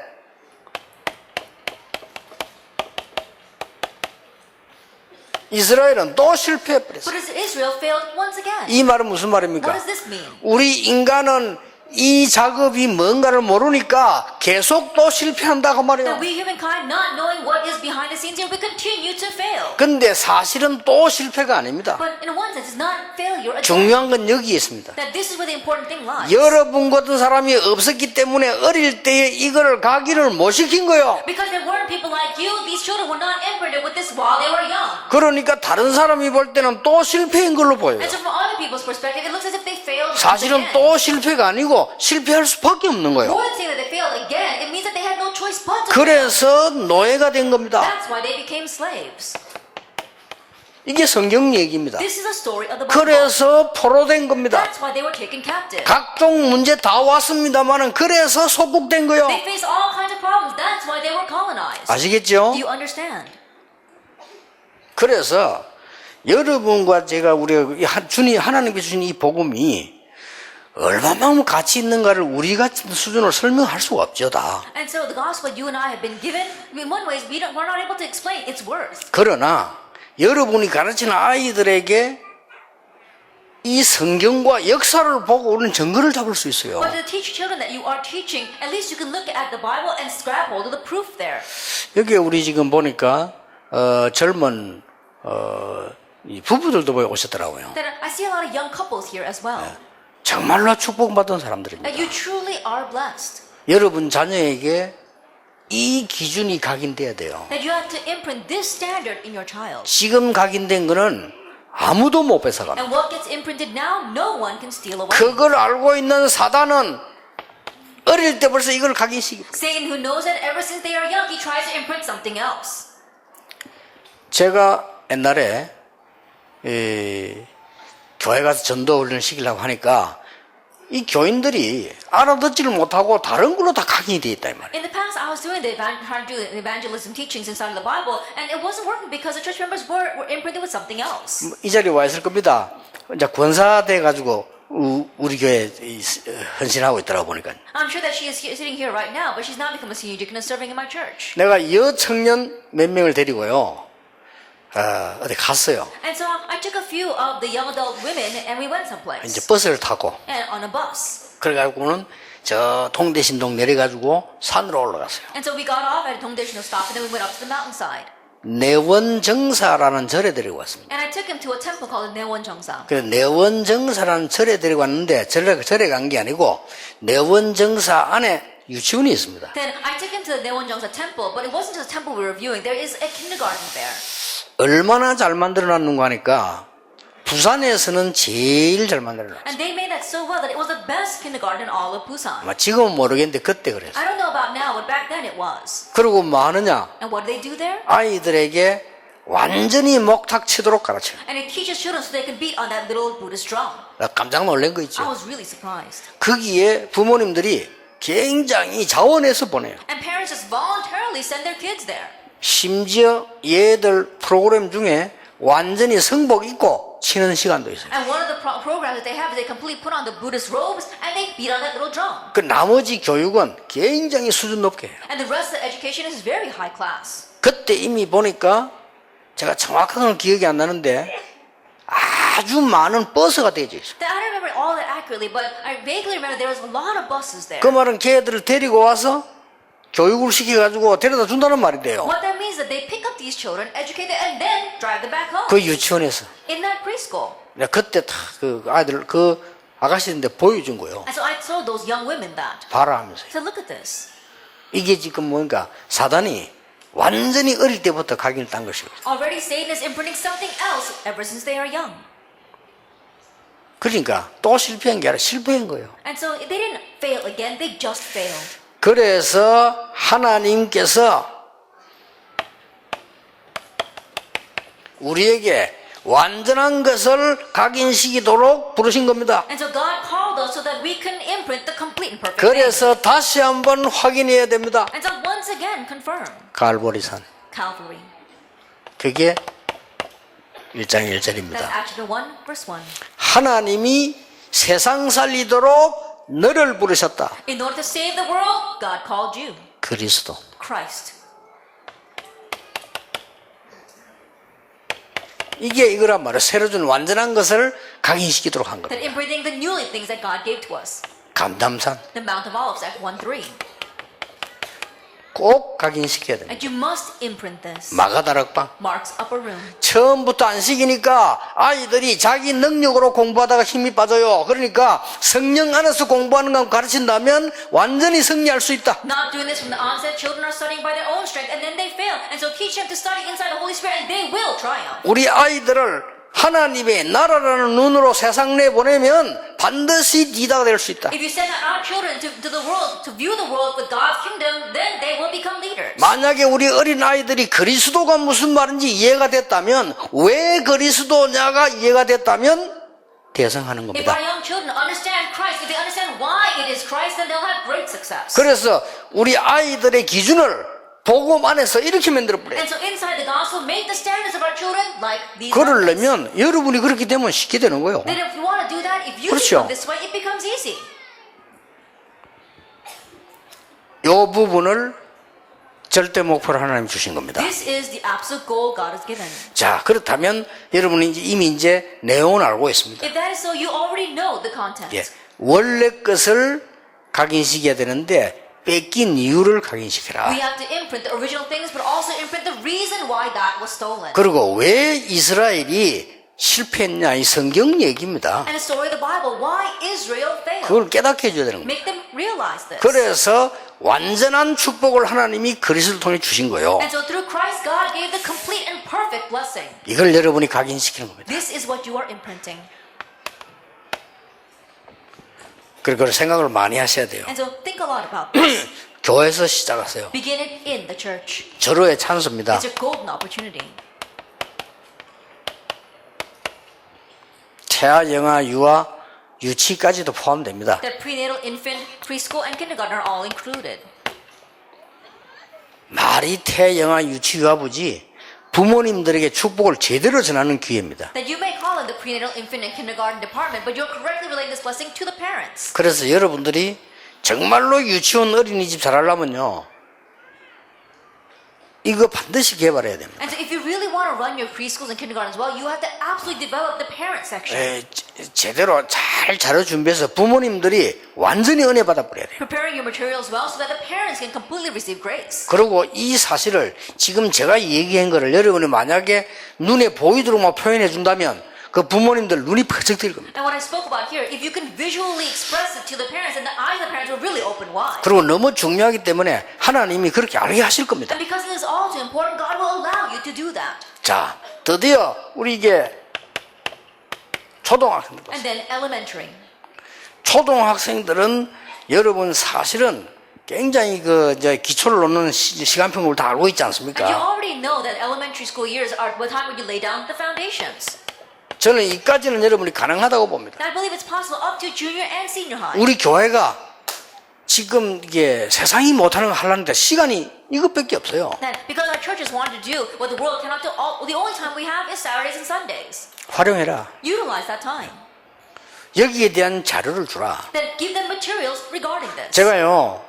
이스라엘은 또 실패해버렸어요.
But Israel failed once again.
이 말은 무슨
What
말입니까?
does this mean?
우리 인간은 이 작업이 뭔가를 모르니까 계속 또 실패한다 그 말이에요.
That we humankind not knowing what is behind the scenes here, we continue to fail.
근데 사실은 또 실패가 아닙니다.
But in one sense, it's not failure. Again.
중요한 건 여기에 있습니다.
That this is where the important thing lies.
여러분 같은 사람이 없었기 때문에 어릴 때에 이거를 각인을 못 시킨 거예요.
Because there weren't people like you, these children were not imprinted with this while they were young.
그러니까 다른 사람이 볼 때는 또 실패인 걸로 보여요.
And so from other people's perspective, it looks as if they failed once
사실은
again.
또 실패가 아니고 실패할 수밖에 없는 거예요.
More than saying that they failed again, it means that they had no choice but to fail.
그래서 노예가 된 겁니다.
That's why they became slaves.
이게 성경 얘기입니다.
This is a story of the Bible.
그래서 포로된 겁니다.
That's why they were taken captive.
각종 문제 다 왔습니다만은 그래서 소국된 거예요.
They faced all kinds of problems. That's why they were colonized.
아시겠죠?
Do you understand?
그래서 여러분과 제가 우리가 하나님께 주신 이 복음이 얼마만큼 가치 있는가를 우리 같은 수준으로 설명할 수가 없죠 다.
And so the gospel you and I have been given, in one way, we're not able to explain its worth.
그러나 여러분이 가르치는 아이들에게 이 성경과 역사를 보고 우리는 증거를 잡을 수 있어요.
But to teach children that you are teaching, at least you can look at the Bible and grab hold of the proof there.
여기에 우리 지금 보니까 젊은 이 부부들도 오셨더라고요.
That I see a lot of young couples here as well.
정말로 축복받은 사람들입니다.
That you truly are blessed.
여러분 자녀에게 이 기준이 각인돼야 돼요.
That you have to imprint this standard in your child.
지금 각인된 거는 아무도 못 뺏어갑니다.
And what gets imprinted now, no one can steal away.
그걸 알고 있는 사단은 어릴 때 벌써 이걸 각인시킵니다.
Satan, who knows that ever since they are young, he tries to imprint something else.
제가 옛날에 교회 가서 전도 훈련을 시키려고 하니까 이 교인들이 알아듣지를 못하고 다른 걸로 다 각인이 되어 있다 이 말이에요.
In the past, I was doing trying to do the evangelism teachings inside of the Bible, and it wasn't working because the church members were imprinted with something else.
이 자리에 와 있을 겁니다. 이제 권사 돼 가지고 우리 교회 헌신하고 있더라고 보니까.
I'm sure that she is sitting here right now, but she's now become a senior deacon and serving in my church.
내가 여청년 몇 명을 데리고요. 어디 갔어요.
And so I took a few of the young adult women and we went
이제
someplace.
버스를 타고
And on a bus.
그래가지고는 저 통대신동 내려가지고 산으로 올라갔어요.
And so we got off at Dongdae stop and then we went up to the mountainside.
내원정사라는 절에 데리고 왔습니다.
And I took him to a temple called Newon-jeongsa.
그 내원정사라는 절에 데리고 왔는데 절에 간 게 아니고 내원정사 안에 유치원이 있습니다.
Then I took him to the Newon-jeongsa temple, but it wasn't just a temple we were viewing. There is a kindergarten there.
얼마나 잘 만들어놨는가 하니까 부산에서는 제일 잘 만들어놨어요.
And they made that so well that it was the best kindergarten in all of Busan.
아마 지금은 모르겠는데 그때 그랬어요.
I don't know about now, but back then it was.
그리고 뭐 하느냐?
And what do they do there?
아이들에게 완전히 목탁 치도록 가르쳐요.
And it teaches children so they can beat on that little Buddhist drum.
나 깜짝 놀란 거
I
있죠.
was really surprised.
거기에 부모님들이 굉장히 자원해서 보내요.
And parents just voluntarily send their kids there.
심지어 얘들 프로그램 중에 완전히 성복 입고 치는 시간도 있어요.
And one of the programs that they have is they completely put on the Buddhist robes and they beat on that little drum.
그 나머지 교육은 굉장히 수준 높게 해요.
And the rest of the education is very high class.
그때 이미 보니까 제가 정확한 건 기억이 안 나는데 아주 많은 버스가 되어져 있어요.
I don't remember all that accurately, but I vaguely remember there was a lot of buses there.
그 말은 걔들을 데리고 와서 교육을 시켜가지고 데려다 준다는 말이 돼요.
What that means is that they pick up these children, educate them, and then drive them back home.
그 유치원에서.
In that preschool.
내가 그때 다 그 아이들 그 아가씨인데 보여준 거예요.
And so I told those young women that.
봐라 하면서.
I said, look at this.
이게 지금 뭔가 사단이 완전히 어릴 때부터 각인을 딴 것이고.
Already Satan is imprinting something else ever since they are young.
그러니까 또 실패한 게 아니라 실패한 거예요.
And so they didn't fail again, they just failed.
그래서 하나님께서 우리에게 완전한 것을 각인시키도록 부르신 겁니다.
And so God called us so that we can imprint the complete and perfect thing.
그래서 다시 한번 확인해야 됩니다.
And so once again confirm.
갈보리산.
Calvary.
그게 1장
That's
1절입니다.
Acts 1, verse 1.
하나님이 세상 살리도록 너를 부르셨다.
In order to save the world, God called you.
그리스도.
Christ.
이게 이거란 말이에요. 새로 준 완전한 것을 각인시키도록 한
That
겁니다.
imprinting the new things that God gave to us.
감담산
The Mount of Olives, Act 1, 3.
꼭 각인시켜야 됩니다.
And you must imprint this.
마가다락방
Mark's upper room.
처음부터 안 시키니까 아이들이 자기 능력으로 공부하다가 힘이 빠져요. 그러니까 성령 안에서 공부하는 거 가르친다면 완전히 승리할 수 있다.
Not doing this from the onset, children are studying by their own strength and then they fail. And so teach them to study inside the Holy Spirit and they will triumph.
우리 아이들을 하나님의 나라라는 눈으로 세상 내보내면 반드시 리더가 될 수 있다.
If you send our children to the world, to view the world with God's kingdom, then they will become leaders.
만약에 우리 어린 아이들이 그리스도가 무슨 말인지 이해가 됐다면 왜 그리스도냐가 이해가 됐다면 대성하는
If
겁니다.
our young children understand Christ, if they understand why it is Christ, then they'll have great success.
그래서 우리 아이들의 기준을 복음 안에서 이렇게 만들어버려요.
And so inside the gospel, make the standards of our children like these.
그러려면 여러분이 그렇게 되면 쉽게 되는 거예요.
Then if you want to do that, if you
그렇죠.
become this way, it becomes easy.
이 부분을 절대 목표로 하나님 주신 겁니다.
This is the absolute goal God has given.
자, 그렇다면 여러분이 이미 이제 내용을 알고 있습니다.
If that is so, you already know the content.
예, 원래 것을 각인시켜야 되는데 뺏긴 이유를 각인시켜라.
We have to imprint the original things, but also imprint the reason why that was stolen.
그리고 왜 이스라엘이 실패했냐 이 성경 얘기입니다.
And the story of the Bible, why Israel failed.
그걸 깨닫게 해줘야 되는 겁니다.
Make them realize this.
그래서 완전한 축복을 하나님이 그리스도를 통해 주신 거예요.
And so through Christ, God gave the complete and perfect blessing.
이걸 여러분이 각인시키는 겁니다.
This is what you are imprinting.
그리고 생각을 많이 하셔야 돼요.
And so think a lot about this.
교회에서 시작하세요.
Begin it in the church.
절호의 찬스입니다.
It's a golden opportunity.
태아, 영아, 유아, 유치까지도 포함됩니다.
That prenatal, infant, preschool, and kindergarten are all included.
말이 태, 영아, 유치, 유아부지 부모님들에게 축복을 제대로 전하는 기회입니다.
That you may call in the prenatal, infant, and kindergarten department, but you're correctly relaying this blessing to the parents.
그래서 여러분들이 정말로 유치원 어린이집 잘하려면요, 이거 반드시 개발해야 됩니다.
And so if you really want to run your preschools and kindergartens well, you have to absolutely develop the parent section.
제대로 잘 자료 준비해서 부모님들이 완전히 은혜 받아버려야 돼요.
Preparing your materials well so that the parents can completely receive grace.
그리고 이 사실을 지금 제가 얘기한 거를 여러분이 만약에 눈에 보이도록만 표현해 준다면 그 부모님들 눈이 펄쩍 뜰 겁니다.
And what I spoke about here, if you can visually express it to the parents, then the eyes of the parents will really open wide.
그리고 너무 중요하기 때문에 하나님이 그렇게 알게 하실 겁니다.
And because it is all too important, God will allow you to do that.
자, 드디어 우리 이게 초등학생들.
And then elementary.
초등학생들은 여러분 사실은 굉장히 이제 기초를 놓는 시간표를 다 알고 있지
And
않습니까?
you already know that elementary school years are the time when you lay down the foundations.
저는 이까지는 여러분이 가능하다고 봅니다.
And I believe it's possible up to junior and senior high.
우리 교회가 지금 이게 세상이 못하는 거 하려는데 시간이 이것밖에 없어요.
That because our churches want to do what the world cannot do, the only time we have is Saturdays and Sundays.
활용해라.
Utilize that time.
여기에 대한 자료를 주라.
Then give them materials regarding this.
제가요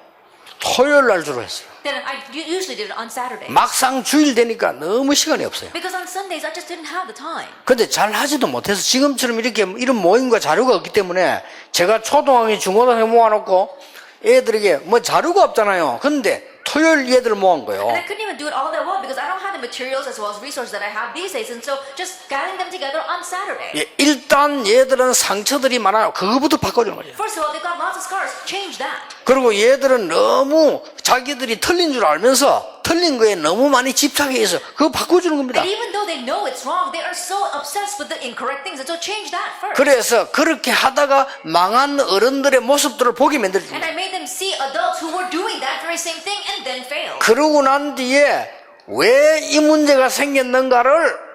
토요일 날 주로 했어요.
Then I usually did it on Saturdays.
막상 주일 되니까 너무 시간이 없어요.
Because on Sundays I just didn't have the time.
근데 잘 하지도 못해서 지금처럼 이렇게 이런 모임과 자료가 없기 때문에 제가 초등학교 중고등학교 모아놓고 애들에게 뭐 자료가 없잖아요. 근데 토요일 얘들 모은 거예요.
And I couldn't even do it all that well because I don't have the materials as well as resources that I have these days. And so just gathering them together on Saturday.
예, 일단 얘들은 상처들이 많아요. 그거부터 바꿔주는 거죠.
First of all, they've got lots of scars. Change that.
그리고 얘들은 너무 자기들이 틀린 줄 알면서 틀린 거에 너무 많이 집착해서 그거 바꿔주는 겁니다.
And even though they know it's wrong, they are so obsessed with the incorrect things. And so change that first.
그래서 그렇게 하다가 망한 어른들의 모습들을 보게 만들죠.
And I made them see adults who were doing that very same thing and then failed.
그러고 난 뒤에 왜 이 문제가 생겼는가를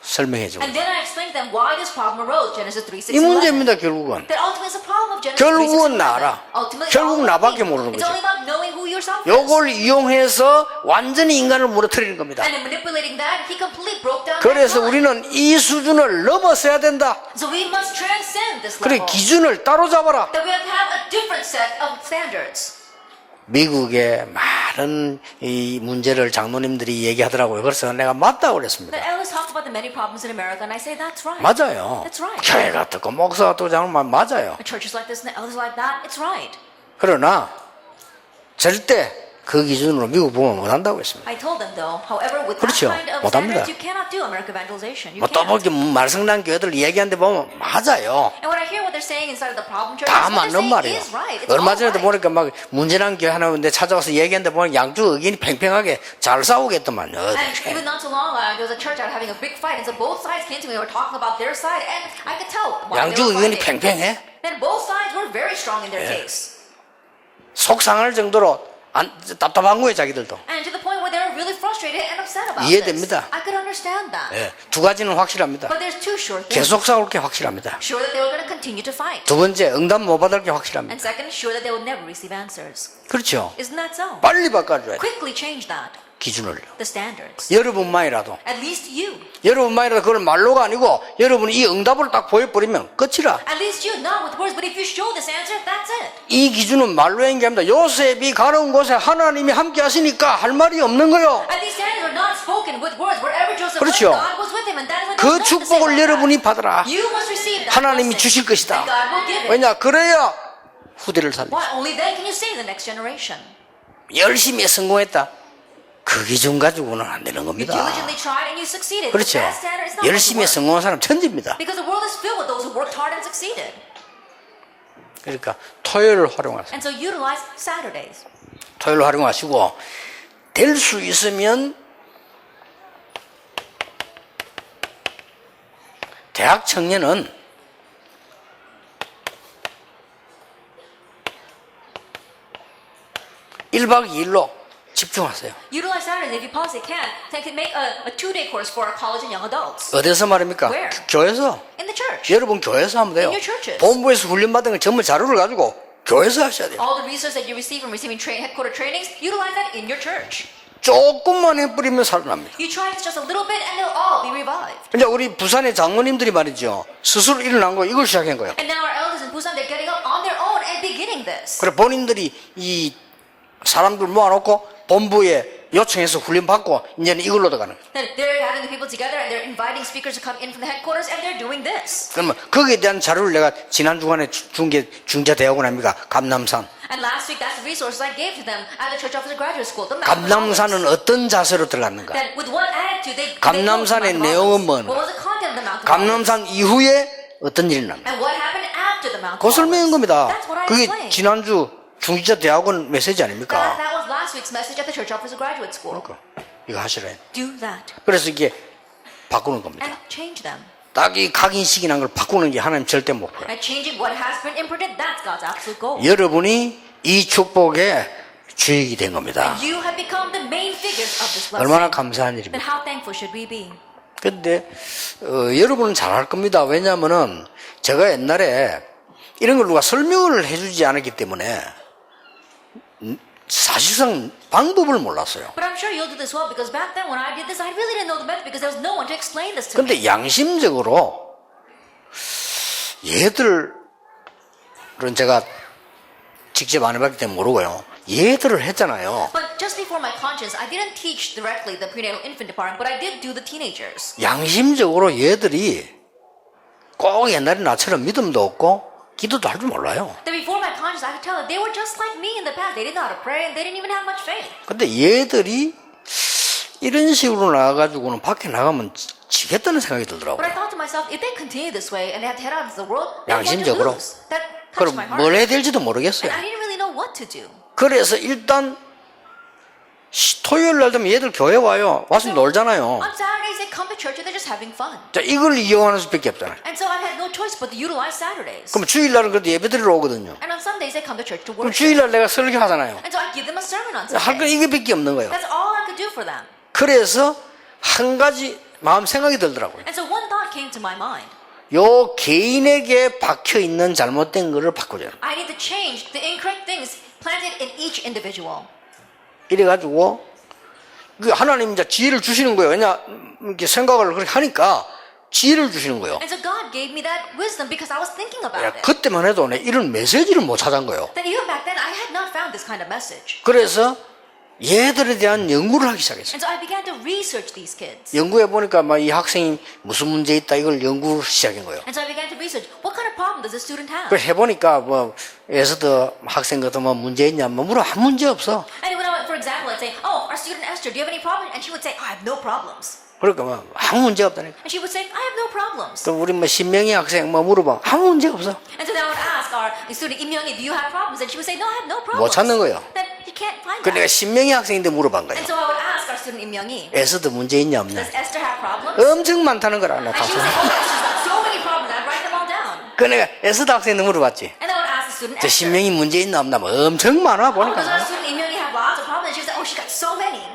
설명해 주고
And then I explained to them why this problem arose. Genesis 3:6.
이 문제입니다. 결국은
That ultimately is a problem of Genesis 3:6.
결국은 나라.
Ultimately,
결국
all
나밖에
of me.
모르는
It's
거죠.
only about knowing who yourself is.
요걸 이용해서 완전히 인간을 무너뜨리는 겁니다.
And in manipulating that, he completely broke down.
그래서
that line.
우리는 이 수준을 넘어서야 된다.
So we must transcend this
그래
level.
기준을 따로 잡아라.
That we have to have a different set of standards.
미국의 많은 이 문제를 장로님들이 얘기하더라고요. 그래서 내가 맞다고 그랬습니다.
The elders talk about the many problems in America, and I say that's right.
맞아요.
That's right.
교회가 어떻고 목사가 어떻고 장로만 맞아요.
The churches like this and the elders like that, it's right.
그러나 절대 그 기준으로 미국 보면 못한다고 했습니다.
I told them though, however, with
그렇죠.
that kind of
못합니다.
standards, you cannot do American evangelization. You
뭐 또
can't.
보기 말썽난 교회들 얘기하는데 보면 맞아요.
And when I hear what they're saying inside of the problem churches,
다
what they're
맞는
saying
말이에요.
is right. It's
얼마
all
전에도
right.
보니까 막 문제난 교회 하나 내 찾아와서 얘기하는데 보면 양쪽 의견이 팽팽하게 잘 싸우겠더만요.
And even not too long ago, there was a church out having a big fight, and so both sides came to me and were talking about their side, and I could tell why they
양쪽
were
의견이
fighting.
팽팽해.
Then both sides were very strong in their case.
속상할 정도로 답답한 거예요, 자기들도.
And to the point where they were really frustrated and upset about
이해됩니다.
this. I could understand that.
예, 두 가지는 확실합니다.
But there's two sure things.
계속 싸울 게 확실합니다.
Sure that they were going to continue to fight.
두 번째, 응답 못 받을 게 확실합니다.
And second, sure that they will never receive answers.
그렇죠.
Isn't that so?
빨리 바꿔줘야 돼,
Quickly change that.
기준을요.
The standards.
여러분만이라도.
At least you.
여러분만이라도 그걸 말로가 아니고 여러분이 이 응답을 딱 보여버리면 끝이라.
At least you, not with words, but if you show this answer, that's it.
이 기준은 말로 얘기합니다. 요셉이 가려운 곳에 하나님이 함께 하시니까 할 말이 없는 거요.
And these standards are not spoken with words. Wherever Joseph
그렇죠.
went, God was with him, and that is what
그
there's nothing to say
축복을
about
여러분이
that.
받으라.
You must receive that
하나님이
blessing,
주실 것이다.
and God will give it.
왜냐? 그래야 후대를 살리.
Why? Only then can you save the next generation.
열심히 성공했다. 그 기준 가지고는 안 되는
You
겁니다.
diligently tried and you succeeded.
그렇죠.
But that standard is not
열심히
what
성공한 사람 천지입니다.
because the world is filled with those who worked hard and succeeded.
그러니까 토요일을 활용하세요.
And so utilize Saturdays.
토요일을 활용하시고 될 수 있으면 대학 청년은 일박 2일로 집중하세요.
Utilize Saturdays if you possibly can. Then can make a 2-day course for our college and young adults.
어디서 말입니까?
Where?
교회에서.
In the church.
여러분 교회에서 하면 돼요.
In your churches.
본부에서 훈련받은 거 전부 자료를 가지고 교회에서 하셔야 돼요.
All the resources that you receive from receiving headquarter trainings, utilize that in your church.
조금만 해버리면 살아납니다.
You try this just a little bit and they'll all be revived.
이제 우리 부산의 장로님들이 말이죠. 스스로 일어난 거 이걸 시작한 거예요.
And now our elders in Busan, they're getting up on their own and beginning this.
그래 본인들이 이 사람들 모아놓고 본부에 요청해서 훈련받고 이제는 이걸로 들어가는 거예요.
Then they're gathering the people together and they're inviting speakers to come in from the headquarters and they're doing this.
그러면 거기에 대한 자료를 내가 지난 주간에 중재대학원 아닙니까? 감남산.
And last week, that's the resources I gave to them at the Church Officer Graduate School. The
감남산은 어떤 자세로 들어갔는가?
Then with what attitude they
감남산의 내용은 뭐냐?
What was the content of the Mount of Olives?
감남산 이후에 어떤 일이 났는가?
And what happened after the Mount of
그거 설명한
Olives?
겁니다.
That's what I
그게
explained.
지난주 중지자대학원 메시지 아닙니까?
That was last week's message at the Church Officer Graduate School.
이거 하시래.
Do that
그래서 이게 바꾸는 겁니다.
and change them.
딱 이 각인식이란 걸 바꾸는 게 하나님 절대 목표예요.
And changing what has been imprinted, that's God's absolute goal.
여러분이 이 축복의 주역이 된 겁니다.
You have become the main figures of this blessing.
얼마나 감사한
Then
일입니까?
how thankful should we be?
근데 여러분은 잘할 겁니다. 왜냐하면은 제가 옛날에 이런 걸 누가 설명을 해주지 않았기 때문에 사실상 방법을 몰랐어요.
But I'm sure you'll do this well because back then when I did this, I really didn't know the method because there was no one to explain this to me.
근데 양심적으로 얘들은 제가 직접 안 해봤기 때문에 모르고요. 얘들을 했잖아요.
But just before my conscience, I didn't teach directly the prenatal infant department, but I did do the teenagers.
양심적으로 얘들이 꼭 옛날에 나처럼 믿음도 없고 기도도 할 줄 몰라요.
Then before my conscience, I could tell that they were just like me in the past. They didn't know how to pray and they didn't even have much faith.
근데 얘들이 이런 식으로 나가가지고는 밖에 나가면 지겠다는 생각이
But
들더라고요.
I thought to myself, if they continue this way and they have to head out into the world, they're going to
양심적으로.
lose. That
그럼
touched my heart.
뭘 해야 될지도 모르겠어요.
And I didn't really know what to do.
그래서 일단 토요일 날 되면 얘들 교회 와요. 와서 놀잖아요.
On Saturdays, they come to church and they're just having fun.
자, 이걸 이용하는 수밖에 없잖아요.
And so I've had no choice but to utilize Saturdays.
그럼 주일 날은 그래도 예배 드리러 오거든요.
And on Sundays, they come to church to
그럼
worship.
주일 날 내가 설교하잖아요.
And so I give them a sermon on
할 건
Sunday.
이게밖에 없는 거예요.
That's all I could do for them.
그래서 한 가지 마음 생각이 들더라고요.
And so one thought came to my mind.
요 개인에게 박혀 있는 잘못된 거를 바꾸자.
I need to change the incorrect things planted in each individual.
이래가지고 그 하나님 이제 지혜를 주시는 거예요. 왜냐 이렇게 생각을 그렇게 하니까 지혜를 주시는 거예요.
And so God gave me that wisdom because I was thinking about
야,
it.
그때만 해도 내 이런 메시지를 못 찾은 거예요.
That even back then, I had not found this kind of message.
그래서 얘들에 대한 연구를 하기 시작했어요.
And so I began to research these kids.
연구해 보니까 막 이 학생이 무슨 문제 있다 이걸 연구를 시작한 거예요.
And so I began to research what kind of problem does this student have?
그걸 해보니까 뭐 에스더 학생 같은 뭐 문제 있냐 뭐 물어 아무 문제 없어.
And when I, for example, I'd say, "Oh, our student Esther, do you have any problems?" And she would say, "I have no problems."
그러니까 뭐 아무 문제 없다니까.
And she would say, "I have no problems."
또 우리 뭐 신명희 학생 뭐 물어봐 아무 문제 없어.
And so then I would ask our student Im Young, "Do you have problems?" And she would say, "No, I have no problems."
못 찾는 거예요.
Then you can't find
그 내가
that.
신명희 학생인데 물어본 거예요.
And so I would ask our student Im Young,
에스더 문제 있냐 없냐.
"Does Esther have problems?"
엄청 많다는 걸 알아.
And she would say, "Oh, she's got so many problems. I'd write them all down."
그 내가 에스더 학생한테 물어봤지.
And I would ask the student
저
Esther,
신명희 문제 있나 없나 뭐 엄청 많아
"Oh,
보니까.
does our student Im Young have lots of problems?" And she would say, "Oh, she got so many."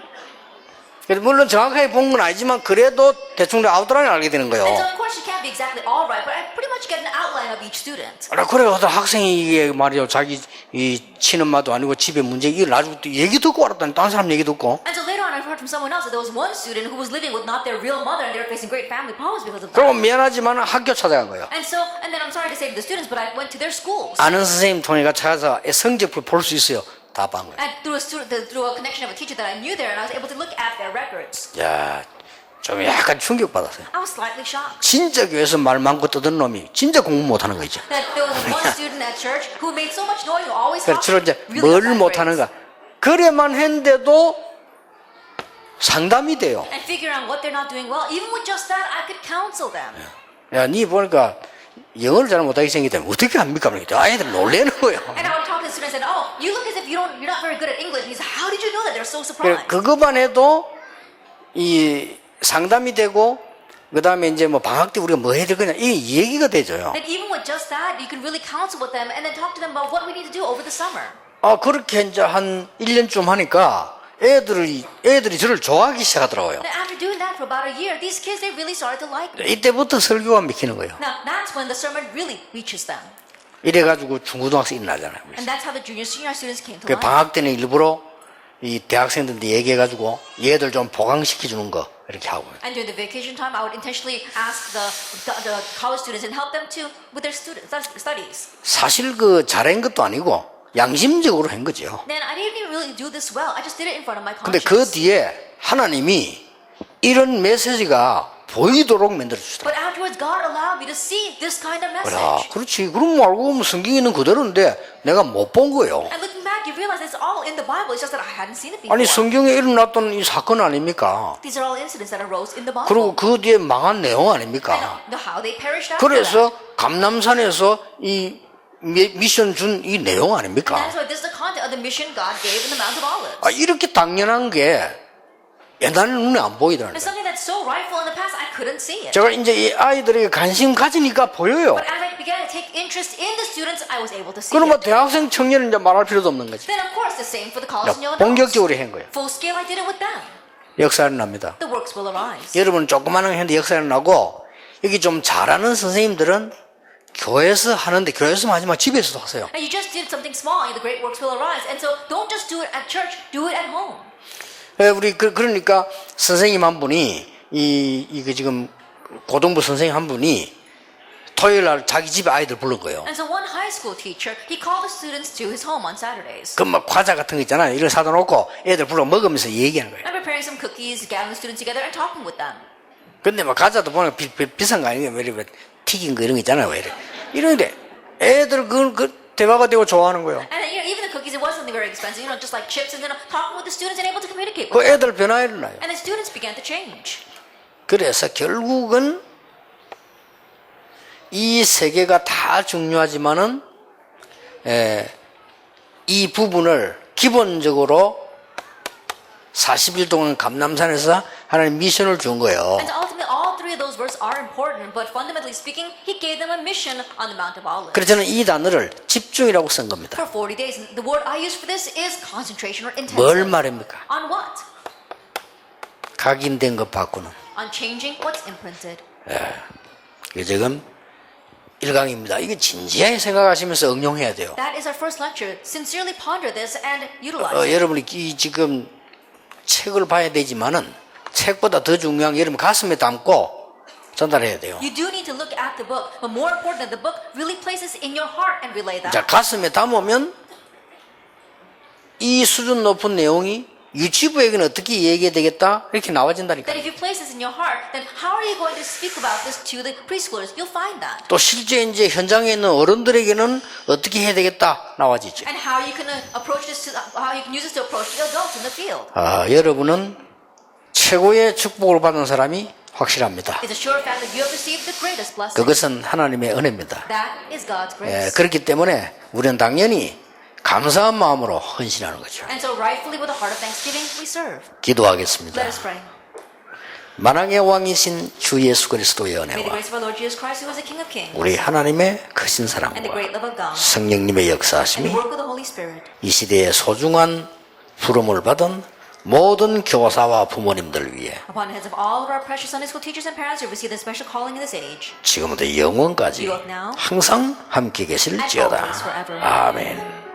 그래서 물론 정확하게 본 건 아니지만 그래도 대충 아웃라인을 알게 되는 거예요.
And so of course she can't be exactly all right, but I pretty much get an outline of each student.
그래 어떤 학생이 이게 말이요 자기 이 친엄마도 아니고 집에 문제 이걸 나중에 또 얘기 듣고 알았다니 다른 사람 얘기 듣고.
And so later on I heard from someone else that there was one student who was living with not their real mother and they were facing great family problems because of that.
그리고 미안하지만 학교 찾아간 거예요.
And then I'm sorry to say to the students, but I went to their schools.
아는 선생님 통해가 찾아서 성적표 볼 수 있어요. 다 본 거예요.
And through a connection of a teacher that I knew there, and I was able to look at their records.
야, 좀 약간 충격받았어요.
I was slightly shocked.
진짜 교회에서 말 많고 떠드는 놈이 진짜 공부 못하는 거 있죠.
That there was one student at church who made so much noise, who always
그래서
talked
주로 이제
really
뭘
bad
못하는가.
grades.
그래만 했는데도 상담이 돼요.
And figure out what they're not doing well. Even with just that, I could counsel them.
야, 니 보니까 영어를 잘 못하게 생기다면 어떻게 합니까? 그러니까 아이들 놀래는 거예요.
And I would talk to the students and said, "Oh, you look as if you're not very good at English." And he said, "How did you know that?" They're so surprised.
그거만 해도 이 상담이 되고 그 다음에 이제 뭐 방학 때 우리가 뭐 해야 될 거냐 이 얘기가 되죠.
That even with just that, you can really counsel with them and then talk to them about what we need to do over the summer.
그렇게 이제 한 1년쯤 하니까 애들이 저를 좋아하기 시작하더라고요.
Then after doing that for about a year, these kids, they really started to like me.
이때부터 설교가 먹히는 거예요.
Now, that's when the sermon really reaches them.
이래가지고 중고등학생이 나잖아요.
And that's how the junior, senior students came to
그
life.
방학 때는 일부러 이 대학생들한테 얘기해가지고 얘들 좀 보강시켜주는 거 이렇게 하고.
And during the vacation time, I would intentionally ask the college students and help them with their studies.
사실 그 잘한 것도 아니고 양심적으로 한 거죠.
then I didn't really do this well. I just did it in front of my
근데
conscience.
그 뒤에 하나님이 이런 메시지가 보이도록 만들어 주시다.
But afterwards, God allowed me to see this kind of
야,
message.
그렇지. 그럼 알고 보면 성경에 있는 그대로인데 내가 못 본 거예요.
And looking back, you realize it's all in the Bible. It's just that I hadn't seen it before.
아니 성경에 일어났던 이 사건 아닙니까?
These are all incidents that arose in the Bible.
그리고 그 뒤에 망한 내용
And
아닙니까?
how they perished after that.
그래서 감남산에서 이 미션 준 이 내용
And
아닙니까?
that's why this is the content of the mission God gave in the Mount of Olives.
아, 이렇게 당연한 게 옛날에 눈에 안 보이더라고요.
It's something that's so rightful in the past, I couldn't see it.
제가 이제 이 아이들에게 관심 가지니까 보여요.
But as I began to take interest in the students, I was able to see
그럼 뭐
it.
대학생 청년은 이제 말할 필요도 없는 거지.
Then of course the same for the college and young
본격적으로
adults.
한 거예요.
Full scale, I did it with them.
역사는 납니다.
The works will arise.
여러분 조그마한 했는데 역사는 나고 여기 좀 잘하는 선생님들은 교회에서 하는데 교회에서만 하지 마 집에서도 하세요.
And you just did something small, and the great works will arise. And so don't just do it at church, do it at home.
우리 그러니까 선생님 한 분이 이게 지금 고등부 선생님 한 분이 토요일 날 자기 집에 아이들 부른 거예요.
And so one high school teacher, he called the students to his home on Saturdays.
그 막 과자 같은 거 있잖아요. 이걸 사다 놓고 애들 불러 먹으면서 얘기하는 거예요.
And preparing some cookies, gathering the students together, and talking with them.
근데 막 과자도 보면 비싼 거 아니에요. 왜 이래 튀긴 거 이런 거 있잖아요. 왜 이래 이런데 애들 그 대화가 되고 좋아하는 거예요.
And even the cookies, it was something very expensive, just like chips, and then talking with the students and able to communicate
그
with them.
애들 변화 일어나요.
And the students began to change.
그래서 결국은 이 세계가 다 중요하지만은 이 부분을 기본적으로 40일 동안 감남산에서 하나님 미션을 준 거예요.
And ultimately, all three of those verses are important, but fundamentally speaking, he gave them a mission on the Mount of Olives.
그래서 저는 이 단어를 집중이라고 쓴 겁니다.
For 40 days. And the word I use for this is concentration or
뭘
intensity.
말입니까?
On what?
각인된 것 바꾸는.
On changing what's imprinted.
이게 지금 1강입니다. 이게 진지하게 생각하시면서 응용해야 돼요.
That is our first lecture. Sincerely ponder this and utilize it.
여러분이 이 지금 책을 봐야 되지만은 책보다 더 중요한 게 여러분 가슴에 담고 전달해야 돼요.
You do need to look at the book, but more important than the book, really place this in your heart and relay that.
자, 가슴에 담으면 이 수준 높은 내용이 유치부에게는 어떻게 얘기해야 되겠다 이렇게 나와진다니까.
That if you place this in your heart, then how are you going to speak about this to the preschoolers? You'll find that.
또 실제 이제 현장에 있는 어른들에게는 어떻게 해야 되겠다 나와지죠.
And how you can approach this to, how you can use this to approach the adults in the field.
여러분은 최고의 축복을 받은 사람이 확실합니다.
It's a sure fact that you have received the greatest blessing.
그것은 하나님의 은혜입니다.
That is God's grace.
그렇기 때문에 우리는 당연히 감사한 마음으로 헌신하는 거죠.
And so rightfully with a heart of thanksgiving, we serve.
기도하겠습니다.
Let us pray.
만왕의 왕이신 주 예수 그리스도의
May the
은혜와
grace of our Lord Jesus Christ, who is the King of Kings,
우리 하나님의 크신
and the
사랑과
great love of God,
성령님의
and
역사하심이
the work of the Holy Spirit,
이 시대에 소중한 부름을 받은 모든 교사와 부모님들 위해
upon the heads of all of our precious Sunday school teachers and parents who receive this special calling in this age,
지금부터 영원까지 항상 함께 계실지어다. 아멘.